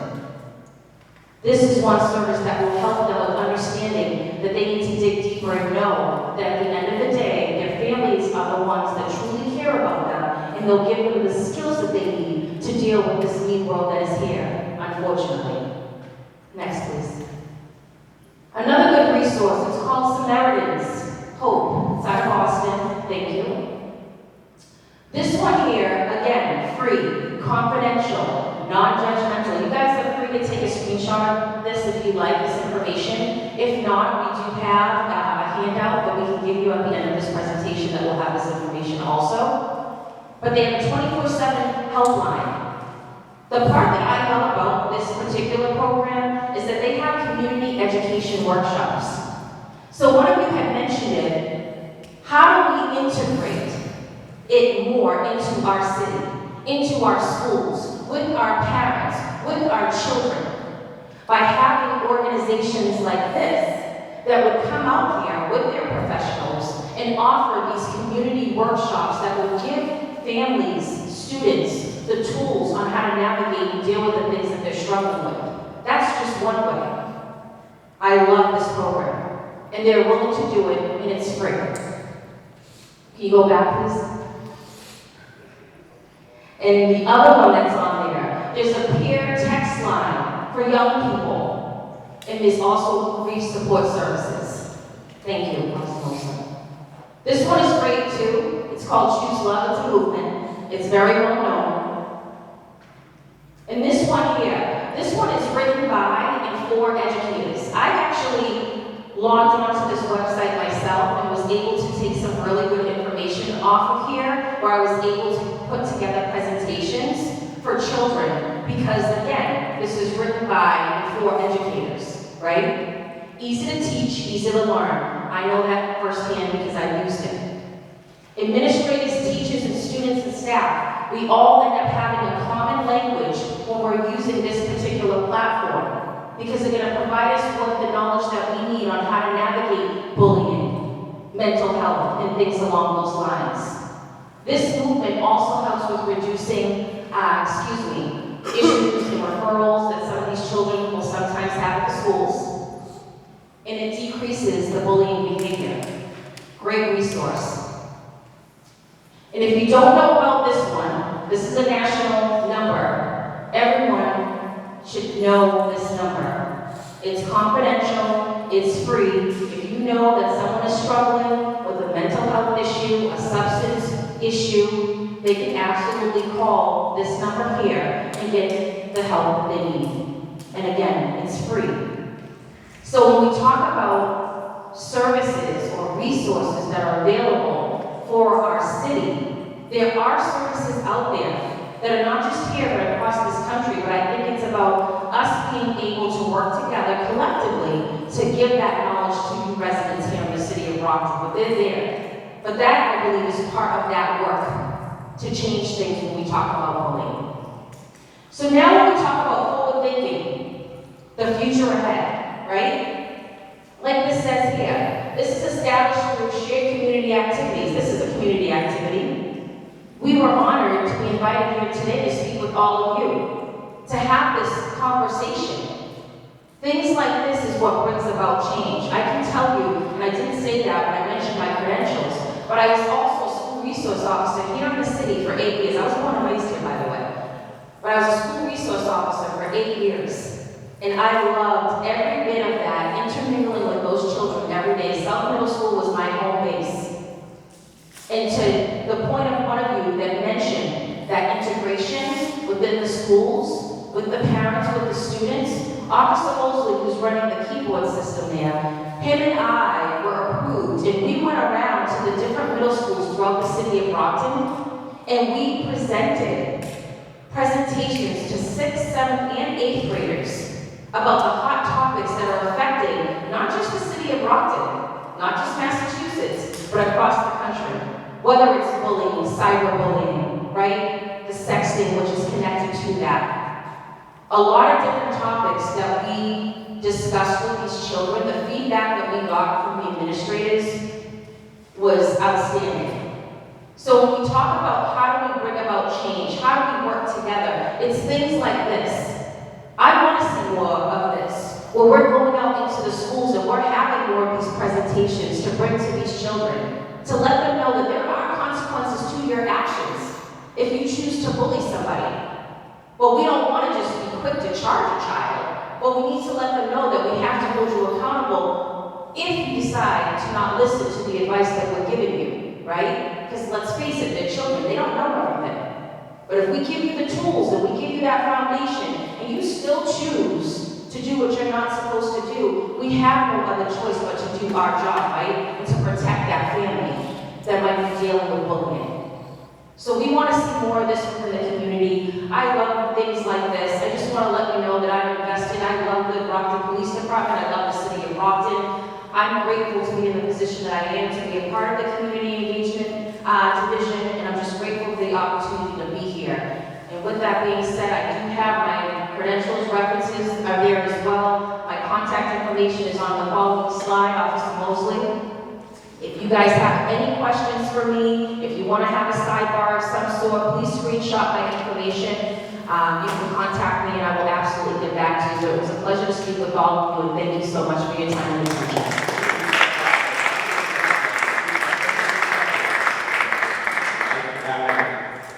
This is one service that will help them with understanding that they need to dig deeper and know that at the end of the day, their families are the ones that truly care about them, and they'll give them the skills that they need to deal with this mean world that is here, unfortunately. Next, please. Another good resource, it's called Samaritans Hope. It's out of Boston. Thank you. This one here, again, free, confidential, non-judgmental. You guys are free to take a screenshot of this if you like this information. If not, we do have a handout that we can give you at the end of this presentation that will have this information also. But they have a 24/7 helpline. The part that I love about this particular program is that they have community education workshops. So one of you had mentioned it. How do we integrate it more into our city, into our schools, with our parents, with our children? By having organizations like this that would come out here with their professionals and offer these community workshops that would give families, students, the tools on how to navigate and deal with the things that they're struggling with. That's just one way. I love this program. And they're willing to do it, and it's free. Can you go back, please? And the other one that's on there's a peer text line for young people. And there's also grief support services. Thank you, Councilwoman. This one is great too. It's called Choose Love. It's a movement. It's very well known. And this one here, this one is written by and for educators. I actually logged onto this website myself and was able to take some really good information off of here, where I was able to put together presentations for children, because again, this is written by and for educators, right? Easy to teach, easy to learn. I know that firsthand because I've used it. Administrators, teachers, and students and staff, we all end up having a common language when we're using this particular platform, because they're going to provide us with the knowledge that we need on how to navigate bullying, mental health, and things along those lines. This movement also helps with reducing, issues and referrals that some of these children will sometimes have at the schools, and it decreases the bullying behavior. Great resource. And if you don't know about this one, this is a national number. Everyone should know this number. It's confidential, it's free. If you know that someone is struggling with a mental health issue, a substance issue, they can absolutely call this number here and get the help that they need. And again, it's free. So when we talk about services or resources that are available for our city, there are services out there that are not just here but across this country, but I think it's about us being able to work together collectively to give that knowledge to you residents here in the city of Brockton. But they're there. But that, I believe, is part of that work to change things when we talk about bullying. So now when we talk about forward thinking, the future ahead, right? Like this says here, this is established through shared community activities. This is a community activity. We were honored to be invited here today to speak with all of you, to have this conversation. Things like this is what brings about change. I can tell you, and I didn't say that when I mentioned my credentials, but I was also a school resource officer here in the city for 8 years. I was born and raised here, by the way. But I was a school resource officer for 8 years. And I loved every bit of that, intermingling with those children every day. South Middle School was my home base. And to the point of one of you that mentioned that integration within the schools, with the parents, with the students, Officer Mosley, who's running the keyboard system there, him and I were approved, and we went around to the different middle schools throughout the city of Brockton, and we presented presentations to 6th, 7th, and 8th graders about the hot topics that are affecting not just the city of Brockton, not just Massachusetts, but across the country. Whether it's bullying, cyberbullying, right? The sexting, which is connected to that. A lot of different topics that we discussed with these children, the feedback that we got from the administrators was outstanding. So when we talk about how do we bring about change, how do we work together, it's things like this. I want to see more of this, where we're going out into the schools and we're having more of these presentations to bring to these children, to let them know that there are consequences to your actions if you choose to bully somebody. But we don't want to just be quick to charge a child, but we need to let them know that we have to hold you accountable if you decide to not listen to the advice that we're giving you, right? Because let's face it, they're children, they don't know everything. But if we give you the tools and we give you that foundation, and you still choose to do what you're not supposed to do, we have no other choice but to do our job, right? And to protect that family that might be dealing with bullying. So we want to see more of this within the community. I love things like this. I just want to let you know that I'm invested. I love the Brockton Police Department. I love the city of Brockton. I'm grateful to be in the position that I am, to be a part of the community engagement division, and I'm just grateful for the opportunity to be here. And with that being said, I do have my credentials, references are there as well. My contact information is on the following slide, Officer Mosley. If you guys have any questions for me, if you want to have a sidebar of some sort, please screenshot my information. You can contact me and I will absolutely get back to you. So it was a pleasure to speak with all of you, and thank you so much for your time and attention.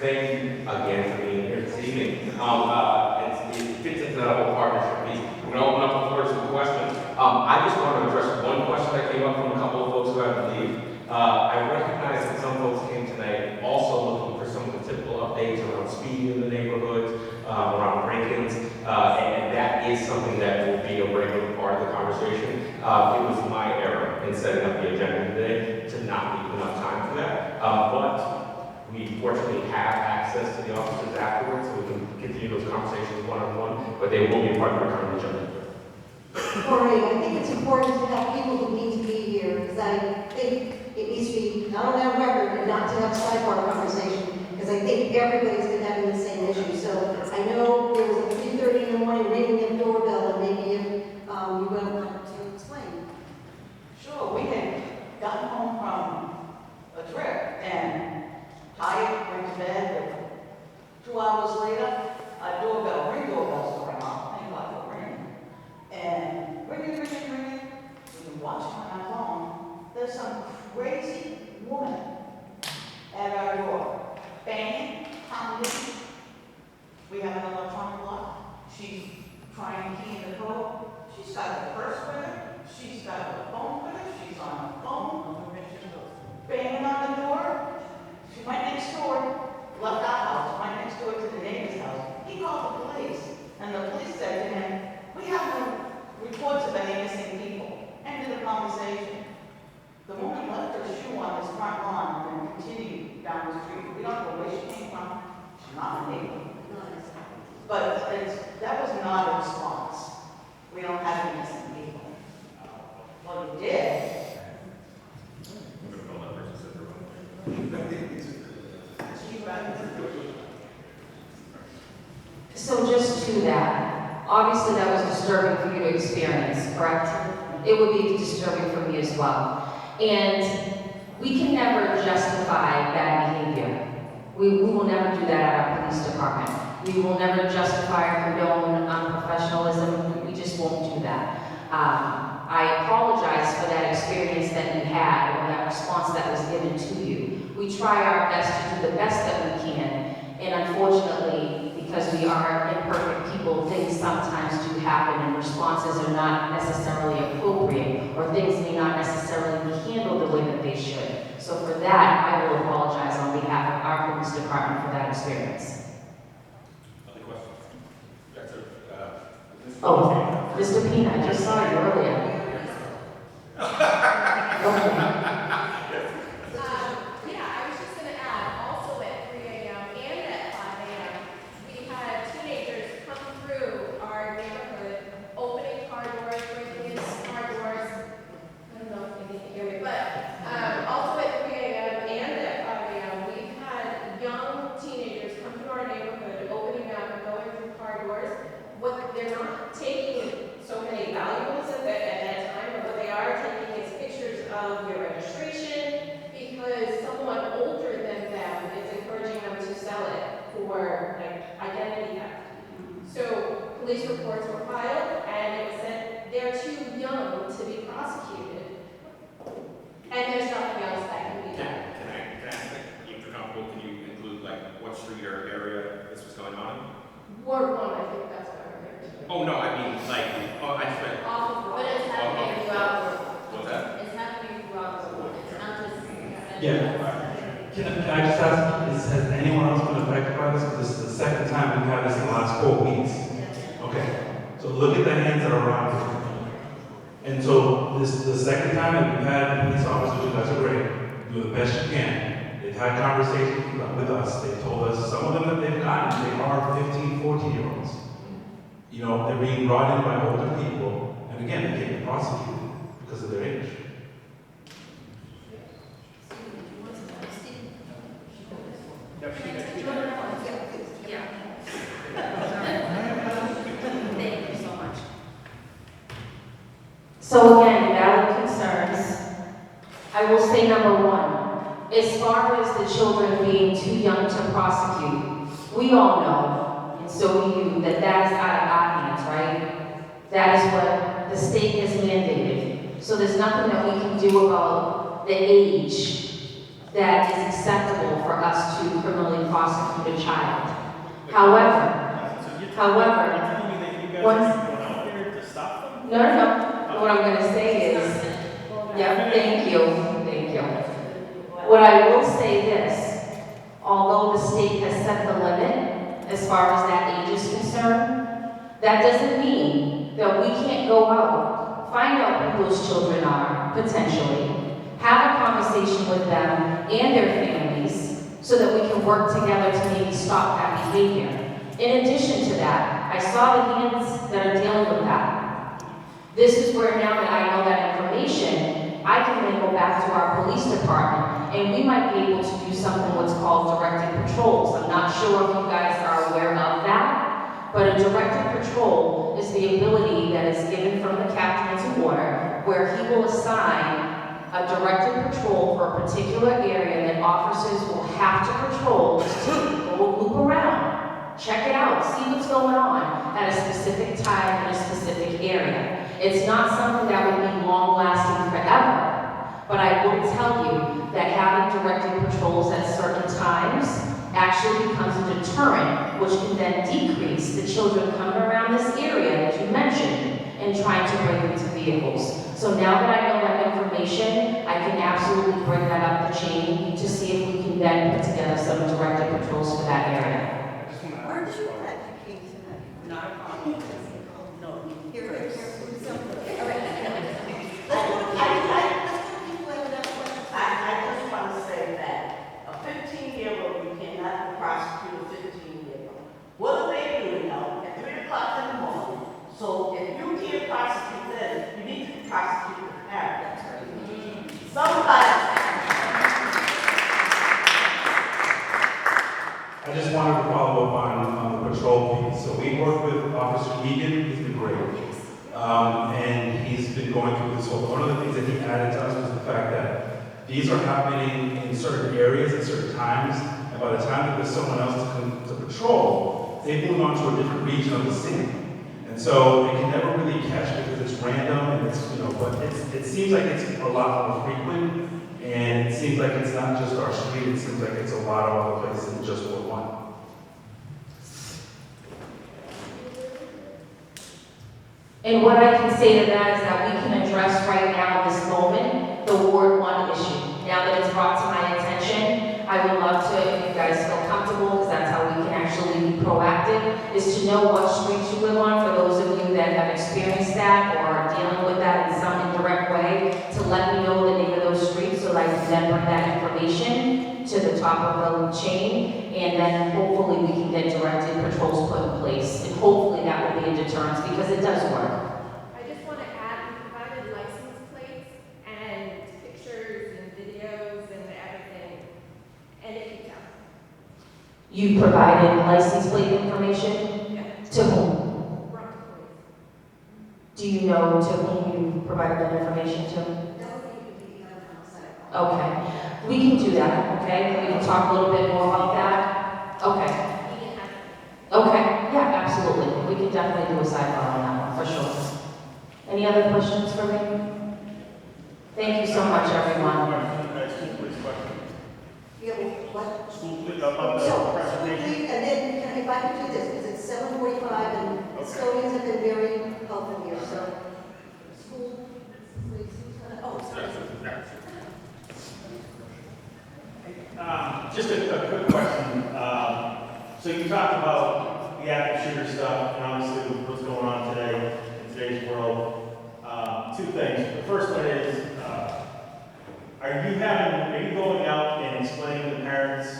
Thank you again for being here this evening. It fits into that whole partnership piece. We're going to open up the floor to some questions. I just want to address one question that came up from a couple of folks who had to leave. I recognize that some folks came tonight also looking for some of the typical updates around speeding in the neighborhoods, around break-ins, and that is something that will be a regular part of the conversation. It was my error in setting up the agenda today to not leave enough time for that. But we fortunately have access to the officers afterwards, so we can continue those conversations one-on-one, but they will be part of our current agenda. Corey, I think it's important to have people who need to be here, because I think it needs to be not only on record, but not to have sidebar conversation, because I think everybody's been having the same issue. So I know there was a 3:30 in the morning ringing in the doorbell, and maybe if you would want to explain. Sure, we had gotten home from a trip, and I went to bed, but 2 hours later, a doorbell's going off, thank God for ringing. And ringing, we can watch on our phone, there's some crazy woman at our door, banging, pounding. We have an electronic lock, she's trying to key in the code, she's got the purse with her, she's got the phone with her, she's on the phone, banging on the door. She went next door, left our house, went next door to the neighbor's house. He called the police, and the police said to him, "We have no reports of any missing people." Ended the conversation. The woman left her shoe on his front lawn and continued down the street. We don't know where she came from. She's not a neighbor. But that was not a response. We don't have any missing people. Well, you did. So just to that, obviously that was disturbing for you to experience, correct? It would be disturbing for me as well. And we can never justify bad behavior. We will never do that at our police department. We will never justify or condone unprofessionalism. We just won't do that. I apologize for that experience that you had or that response that was given to you. We try our best to do the best that we can, and unfortunately, because we are imperfect people, things sometimes do happen and responses are not necessarily appropriate, or things may not necessarily be handled the way that they should. So for that, I will apologize on behalf of our police department for that experience. Other questions? Oh. Yeah, I was just gonna add, also at 3 a.m. and at 5 a.m., we had teenagers come through our neighborhood, opening car doors, breaking in car doors. I don't know if you can hear me, but also at 3 a.m. and at 5 a.m., we've had young teenagers come through our neighborhood, opening up and going through car doors. What they're not taking so many valuables at that time, but what they are taking is pictures of your registration, because someone older than them is encouraging them to sell it for like identity theft. So police reports were filed, and it was said they're too young to be prosecuted, and there's nothing else that can be done. Can I ask, like, if you're comfortable, can you include like what street or area this was going on? Ward 1, I think that's what I heard. Oh, no, I mean, like, oh, I just meant. But it's happening throughout Ward 1. What's that? It's happening throughout Ward 1. It's not just. Can I just ask, has anyone else been affected by this? Because this is the second time we've had this in the last 4 weeks. Okay, so look at the hands that are around you. And so this is the second time that we've had police officers, you guys are great, do the best you can. They've had conversations with us. They've told us some of them that they've gotten, they are 15, 14-year-olds. You know, they're being brought in by older people, and again, they can't be prosecuted because of their age. Yeah. Thank you so much. So again, valid concerns. I will say number one, as far as the children being too young to prosecute, we all know, and so do you, that that is out of our hands, right? That is what the state has mandated. So there's nothing that we can do about the age that is acceptable for us to criminally prosecute a child. However, once, no. What I'm going to say is, yeah, thank you. What I will say this, although the state has set the limit as far as that age is concerned, that doesn't mean that we can't go out, find out who those children are, potentially, have a conversation with them and their families so that we can work together to maybe stop that behavior. In addition to that, I saw the hands that are dealing with that. This is where now that I know that information, I can then go back to our police department and we might be able to do something what's called directed patrols. I'm not sure if you guys are aware of that, but a directed patrol is the ability that is given from the captain into order where he will assign a directed patrol for a particular area that officers will have to patrol to go loop around, check it out, see what's going on at a specific time in a specific area. It's not something that would be long-lasting forever, but I will tell you that having directed patrols at certain times actually becomes a deterrent, which can then decrease the children coming around this area that you mentioned and trying to bring them to vehicles. So now that I know that information, I can absolutely bring that up the chain to see if we can then put together some directed patrols for that area. Where did you educate tonight? Not a problem. No. Here. All right. I just want to say that a 15-year-old, you cannot prosecute a 15-year-old. What are they doing now at 3 o'clock in the morning? So if you can't prosecute them, you need to prosecute the parents. I just wanted to follow up on the patrol piece. So we work with Officer Egan, he's been great. And he's been going through this whole, one of the things that he added to us was the fact that these are happening in certain areas at certain times, and by the time that there's someone else to come to patrol, they've moved on to a different region of the city. And so it can never really catch because it's random and it's, but it seems like it's a lot more frequent, and it seems like it's not just our street, it seems like it's a lot of other places than just Ward 1. And what I can say to that is that we can address right now, this moment, the Ward 1 issue. Now that it's brought to my attention, I would love to, if you guys feel comfortable, because that's how we can actually be proactive, is to know what streets you live on, for those of you that have experienced that or are dealing with that in some indirect way, to let me know the name of then bring that information to the top of the chain, and then hopefully we can get directed patrols put in place, and hopefully that will be a deterrence, because it does work. I just want to add, we provided license plates and pictures and videos and everything, and it keeps out. You provided license plate information? Yeah. To whom? Brockton Police. Do you know to whom you provided that information to? That would be outside. Okay, we can do that, okay? We can talk a little bit more about that. Okay. Okay, yeah, absolutely. We can definitely do a sidebar on that one, for sure. Any other questions for me? Thank you so much, everyone. School police question. You have what? School police, about the So, presentation. and then, if I could do this, because it's 7:45 and custodians have been very helpful here, so. School, please, who's gonna, oh, sorry. Just a quick question. So you talked about the active shooter stuff, and obviously what's going on today in today's world. Two things. The first one is, are you going out and explaining to parents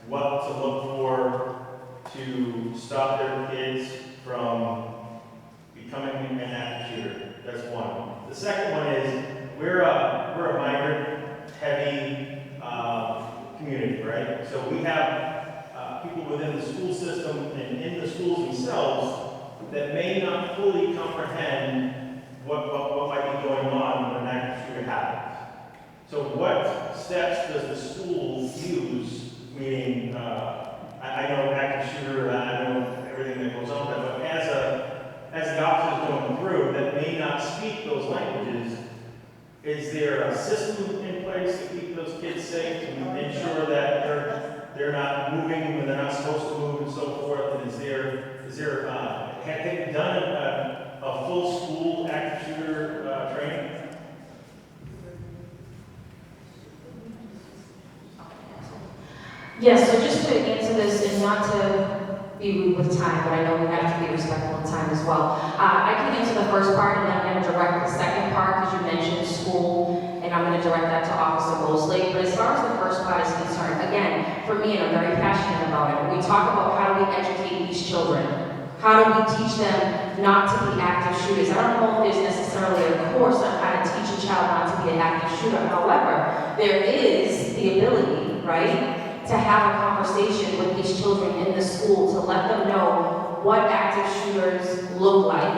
what to look for to stop their kids from becoming an active shooter? That's one. The second one is, we're a migrant-heavy community, right? So we have people within the school system and in the schools themselves that may not fully comprehend what might be going on when an active shooter happens. So what steps does the school use, meaning, I know active shooter, I know everything that goes on, but as the officers going through that may not speak those languages, is there a system in place to keep those kids safe, to ensure that they're not moving when they're not supposed to move and so forth? And is there have they done a full school active shooter training? Yes, so just to answer this, and not to be rude with time, but I know we have to be respectful of time as well. I can answer the first part, and then I'm going to direct the second part, because you mentioned school, and I'm going to direct that to Officer Mosley. But as far as the first part is concerned, again, for me, and I'm very passionate about it, we talk about how do we educate these children. How do we teach them not to be active shooters? I don't know if there's necessarily a course on how to teach a child not to be an active shooter. However, there is the ability, right, to have a conversation with these children in the school to let them know what active shooters look like,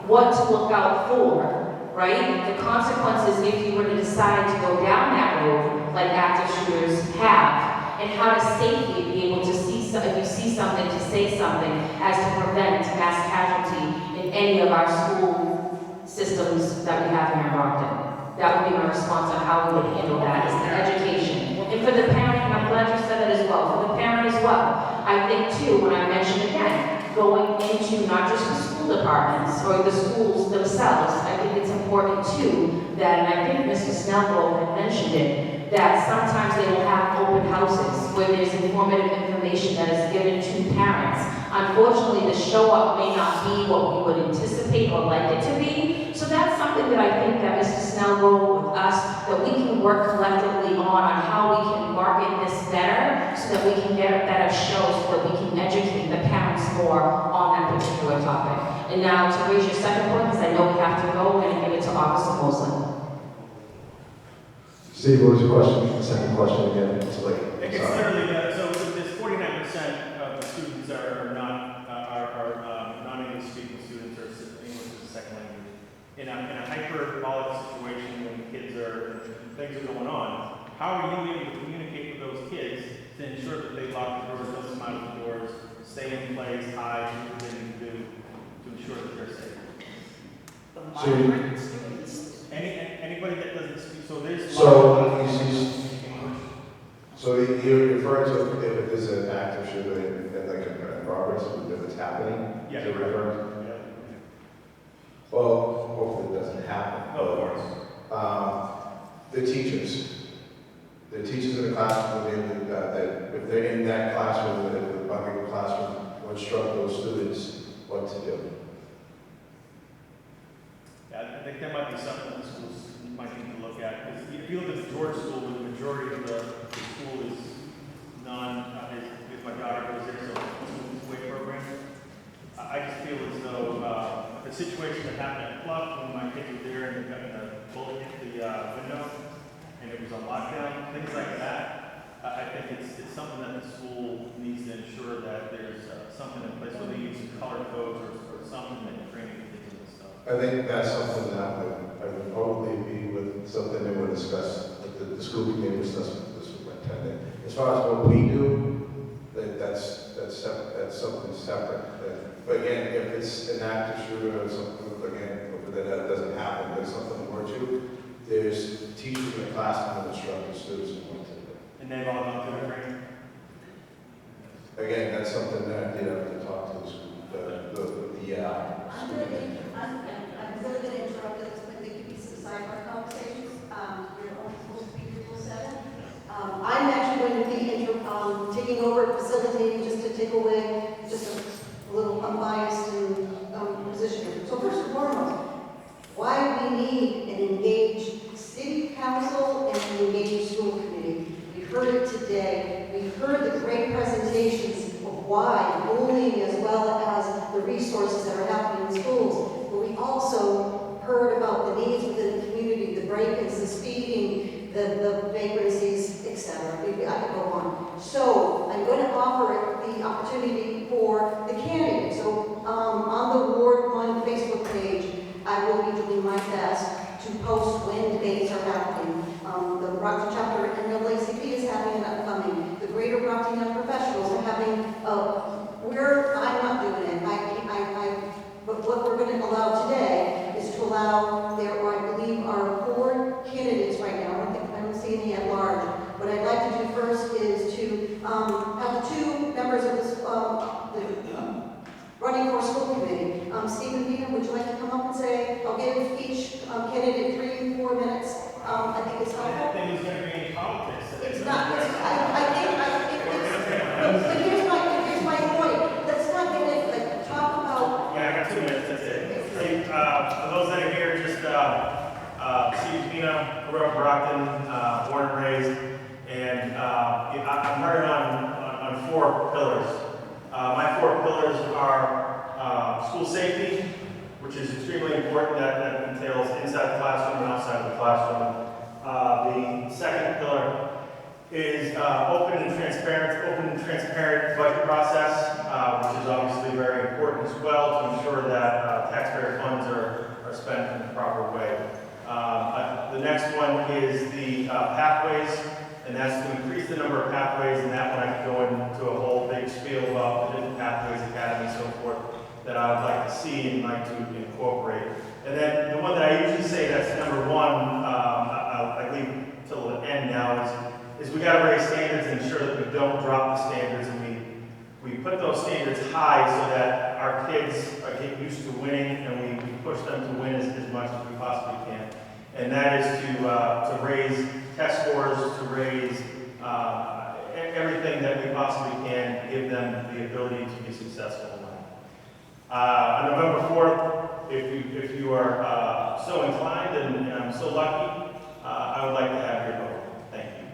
what to look out for, right? The consequences if you were to decide to go down that road like active shooters have, and how to safely be able to see, if you see something, to say something as to prevent mass casualty in any of our school systems that we have here in Brockton. That would be my response on how we would handle that, is the education. And for the parent, and I'm glad you said that as well, for the parent as well, I think too, when I mentioned again, going into not just the school departments or the schools themselves, I think it's important too that, and I think Mr. Snellgrove had mentioned it, that sometimes they will have open houses where there's informative information that is given to parents. Unfortunately, the show-up may not be what we would anticipate or like it to be. So that's something that I think that Mr. Snellgrove with us, that we can work collectively on how we can market this better so that we can get a better show so that we can educate the parents more on that particular topic. And now to raise your second point, because I know we have to go, we're going to give it to Officer Mosley. Steve, what was your question? The second question again. It's late. It's literally, so there's 49% of the students are non-English speaking students, or English as a second language. In a hyperbolic situation when things are going on, how are you able to communicate with those kids to ensure that they lock the doors, don't come out of the doors, stay in place, hide, do what they need to do to ensure that they're safe? Anybody that doesn't speak, so there's So you're referring to if there's an active shooter in like in progress, if it's happening? Yeah. Is it referring to? Yeah. Well, hopefully it doesn't happen. No, of course. The teachers in the classroom, if they're in that classroom, the bucket classroom, will instruct those students what to do. Yeah, I think that might be something that schools might need to look at. Because if you look at the George School, where the majority window and it was on lockdown, things like that. I think it's something that the school needs to ensure that there's something in place, whether you use color codes or something that you're training kids in this stuff. I think that's something that would probably be with something they would discuss, that the school committee would discuss with the superintendent. As far as what we do, that's separate, that's something separate. But again, if it's an active shooter or something, again, that doesn't happen, there's something more to. There's teachers in the classroom and instructors, students who want to do it. And they've all gone through the training? Again, that's something that you have to talk to the school, I'm really going to interrupt this, but there could be some sidebar conversations. You're only supposed to be here till 7. I'm actually going to be taking over, facilitating, just to take away just a little unbiased position. So first and foremost, why we need an engaged city council and an engaged school committee. We heard it today. We heard the great presentations of why, bullying as well as the resources that are happening in schools. But we also heard about the needs within the community, the break-ins, the speeding, the vagrancies, etc. I could go on. So I'm going to offer the opportunity for the candidates. So on the Ward 1 Facebook page, I will be doing my best to post when debates are happening. The Brockton chapter and the NAACP is having an upcoming. The Greater Brockton Young Professionals are having, I'm not doing it. But what we're going to allow today is to allow, I believe, are 4 candidates right now. I don't see any at large. What I'd like to do first is to have the 2 members of this, running for school committee. Stephen Peter, would you like to come up and say, I'll give each candidate 3-4 minutes. I think it's helpful. I think it's going to be in politics. It's not, but here's my point. Let's not get it, talk about. Yeah, I got 2 minutes, that's it. Hey, for those that are here, just Steve Pina, grew up in Brockton, born and raised, and I'm running on 4 pillars. My 4 pillars are school safety, which is extremely important. That entails inside the classroom and outside of the classroom. The second pillar is open and transparent budget process, which is obviously very important as well to ensure that taxpayer funds are spent in the proper way. The next one is the pathways, and that's to increase the number of pathways, and that one I could go into a whole big spiel about the different pathways, academy, and so forth, that I would like to see and like to incorporate. And then the one that I usually say that's number 1, I leave till the end now, is we got to raise standards and ensure that we don't drop the standards, and we put those standards high so that our kids get used to winning, and we push them to win as much as we possibly can. And that is to raise test scores, to raise everything that we possibly can, give them the ability to be successful in life. On November 4th, if you are so inclined and I'm so lucky, I would like to have your vote. Thank you.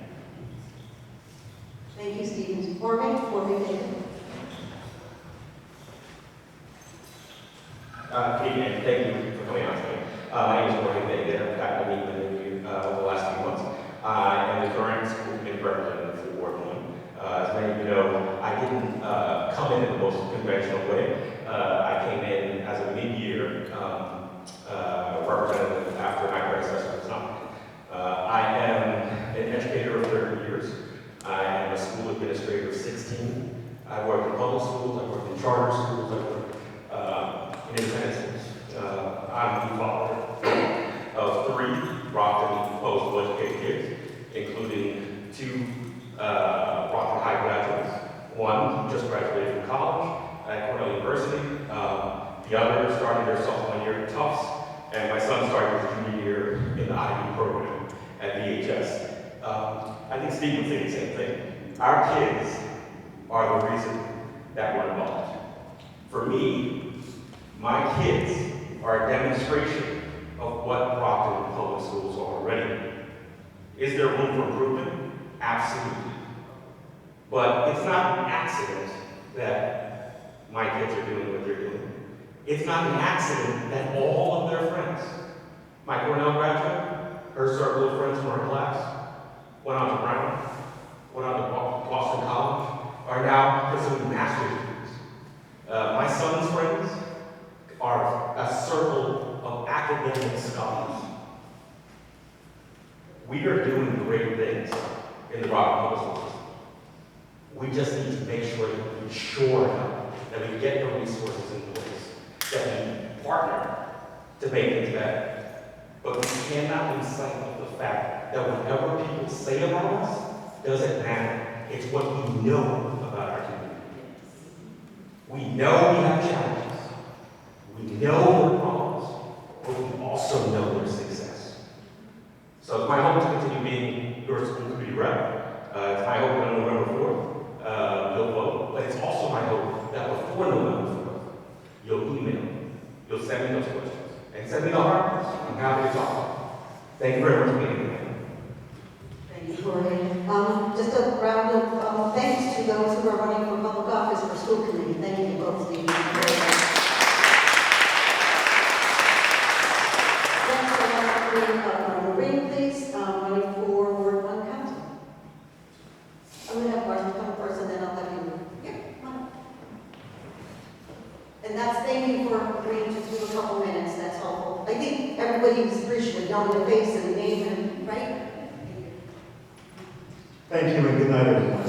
Thank you, Stephen. Corbin, David. Thank you for coming out today. My name is Jorge Vega. I've gotten to meet many of you over the last few months. I am the current school committee representative for Ward 1. As many of you know, I didn't come in the most conventional way. I came in as a mid-year representative after my predecessor was not. I am an educator of 30 years. I am a school administrator of 16. I've worked in public schools, I've worked in charter schools, I've worked in independent schools. I'm the father of 3 Brockton post-educated kids, including 2 Brockton High graduates. 1 just graduated from college at Cornell University. The other started their sophomore year at Tufts, and my son started his junior year in the IB program at VHS. I think Steve would say the same thing. Our kids are the reason that we're involved. For me, my kids are a demonstration of what Brockton Public Schools are already. Is there room for improvement? Absolutely. But it's not an accident that my kids are doing what they're doing. It's not an accident that all of their friends, my Cornell graduate, her circle of friends from her class, went on to Brown, went on to Boston College, are now pursuing master's degrees. My son's friends are a circle of academic scholars. We are doing great things in the Brockton Public Schools. We just need to make sure that we shore up, that we get the resources in place, that we partner to make things better. But we cannot lose sight of the fact that whatever people say about us doesn't matter. It's what we know about our community. We know we have challenges. We know the problems, but we also know their success. So it's my hope to continue being your school committee rep. It's my hope that on November 4th, you'll vote. But it's also my hope that before November 4th, you'll email me. You'll send me those questions. And send me the hard ones. I'm happy to talk. Thank you very much for being here. Thank you, Corey. Just a round of thanks to those who are running for public office for school committee. Thank you both, Steve. Next, I want to bring Maureen, please, running for Ward 1 Council. I'm going to have Martin come first, and then I'll have you. Yeah, come on. And that's thank you for agreeing to do a couple minutes. That's helpful. I think everybody's appreciative, knowing the face and the name, and right? Thank you and good night, everyone.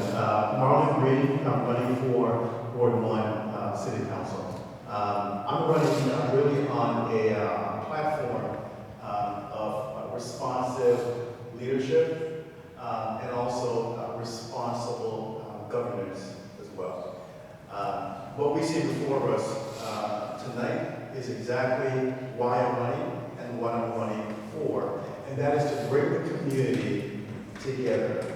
Marlon Green, I'm running for Ward 1 City Council. I'm running really on a platform of responsive leadership and also responsible governance as well. What we see before us tonight is exactly why I'm running and what I'm running for, and that is to bring the community together.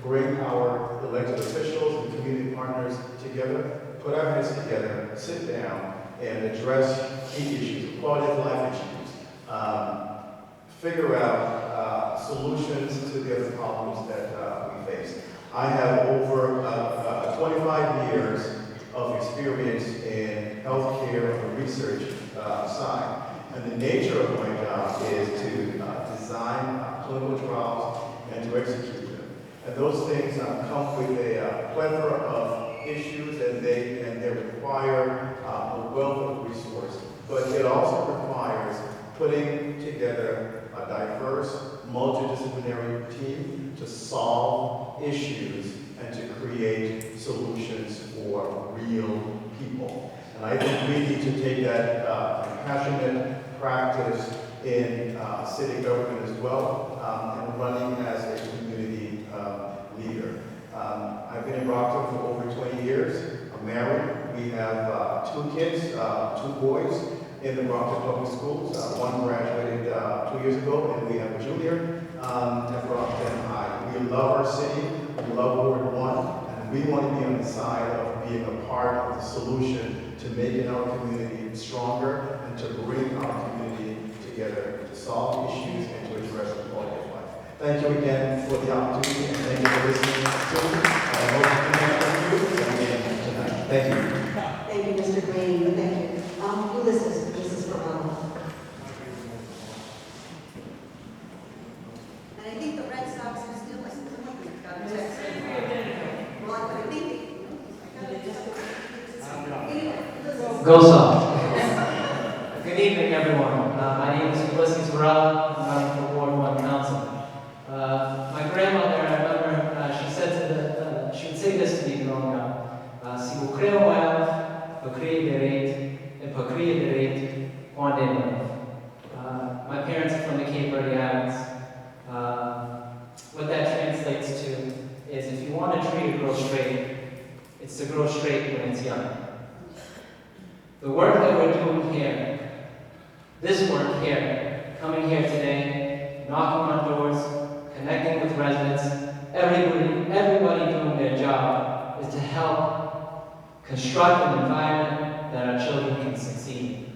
Bring our elected officials and community partners together, put our heads together, sit down, and address key issues, quality of life issues, figure out solutions to the other problems that we face. I have over 25 years of experience in healthcare and the research side, and the nature of my job is to design clinical trials and to execute them. And those things come with a plethora of issues, and they require a wealth of resources. But it also requires putting together a diverse, multidisciplinary team to solve issues and to create solutions for real people. And I think we need to take that passionate practice in city government as well, and running as a community leader. I've been in Brockton for over 20 years. I'm married. We have 2 kids, 2 boys in the Brockton Public Schools. One graduated 2 years ago, and we have a junior at Brockton High. We love our city. We love Ward 1, and we want to be on the side of being a part of the solution to making our community stronger and to bring our community together to solve issues and to address the quality of life. Thank you again for the opportunity, and thank you for listening to me. I hope you can again tonight. Thank you. Thank you, Mr. Green. Thank you. Ulysses, this is for And I think the Red Sox are still like someone got a text. Well, I think Go Sox. Good evening, everyone. My name is Ulysses Varela. I'm running for Ward 1 Council. My grandmother, I remember, she said she would say this to me growing up. Si vous créez un rêve, vous créez des rêves, et pour créer des rêves, point des rêves. My parents are from the Cape Verde Islands. What that translates to is if you want a tree to grow straight, it's to grow straight when it's young. The work that we're doing here, this work here, coming here today, knocking on doors, connecting with residents, everybody doing their job is to help construct an environment that our children can succeed.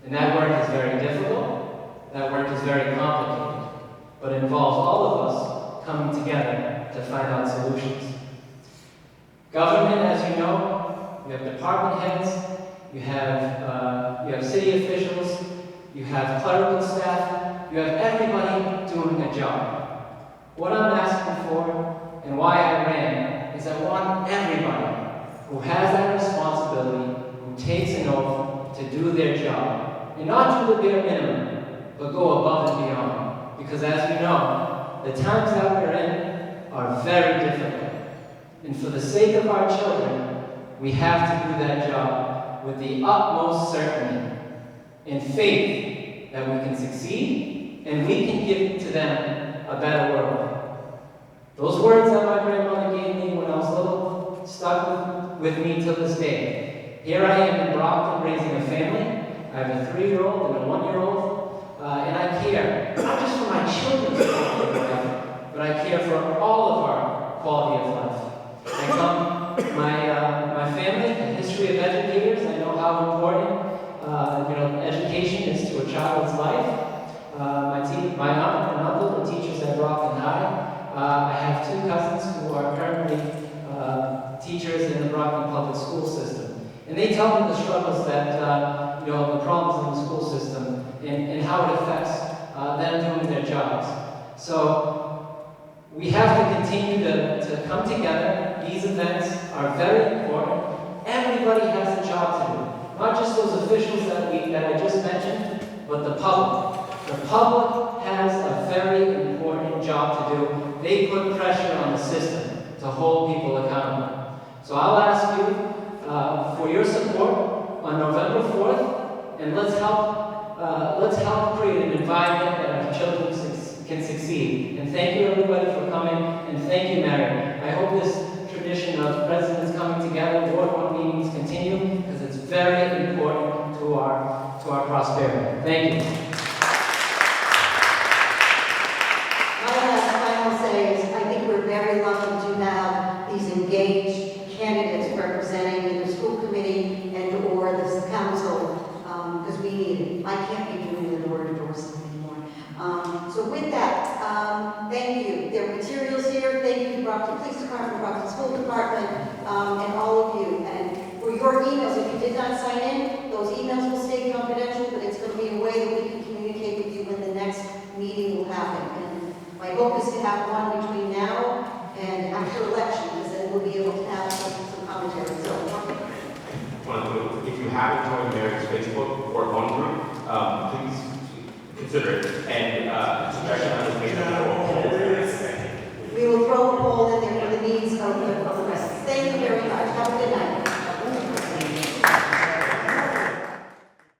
And that work is very difficult, that work is very complicated, but it involves all of us coming together to find out solutions. Government, as you know, you have department heads, you have city officials, you have clerical staff, you you have everybody doing a job. What I'm asking for and why I ran is I want everybody who has that responsibility, who takes an oath to do their job, and not do the bare minimum, but go above and beyond. Because as we know, the times that we're in are very difficult. And for the sake of our children, we have to do that job with the utmost certainty and faith that we can succeed and we can give to them a better world. Those words that my grandmother gave me when I was little stuck with me till this day. Here I am in Brockton raising a family. I have a 3-year-old and a 1-year-old, and I care, not just for my children's quality of life, but I care for all of our quality of life. I come, my family, a history of educators. I know how important education is to a child's life. My aunt and uncle were teachers at Brockton High. I have 2 cousins who are currently teachers in the Brockton public school system. And they tell me the struggles that, the problems in the school system and how it affects them doing their jobs. So we have to continue to come together. These events are very important. Everybody has a job to do. Not just those officials that I just mentioned, but the public. The public has a very important job to do. They put pressure on the system to hold people accountable. So I'll ask you for your support on November 4th, and let's help create an environment that our children can succeed. And thank you everybody for coming, and thank you, Mary. I hope this tradition of presidents coming together, Ward 1 meetings continue, because it's very important to our prosperity. Thank you. I think we're very lucky to have these engaged candidates representing the school committee and or the council, because we need it. I can't be doing the door-to-door stuff anymore. So with that, thank you. There are materials here. Thank you, Brockton Police Department, Brockton School Department, and all of you. And for your emails, if you did not sign in, those emails will stay confidential, but it's going to be a way that we can communicate with you when the next meeting will happen. My hope is to have one between now and after election, because then we'll be able to have some commentary. So, if you haven't joined Mary's Facebook Ward 1 group, please consider it. And suggestion on this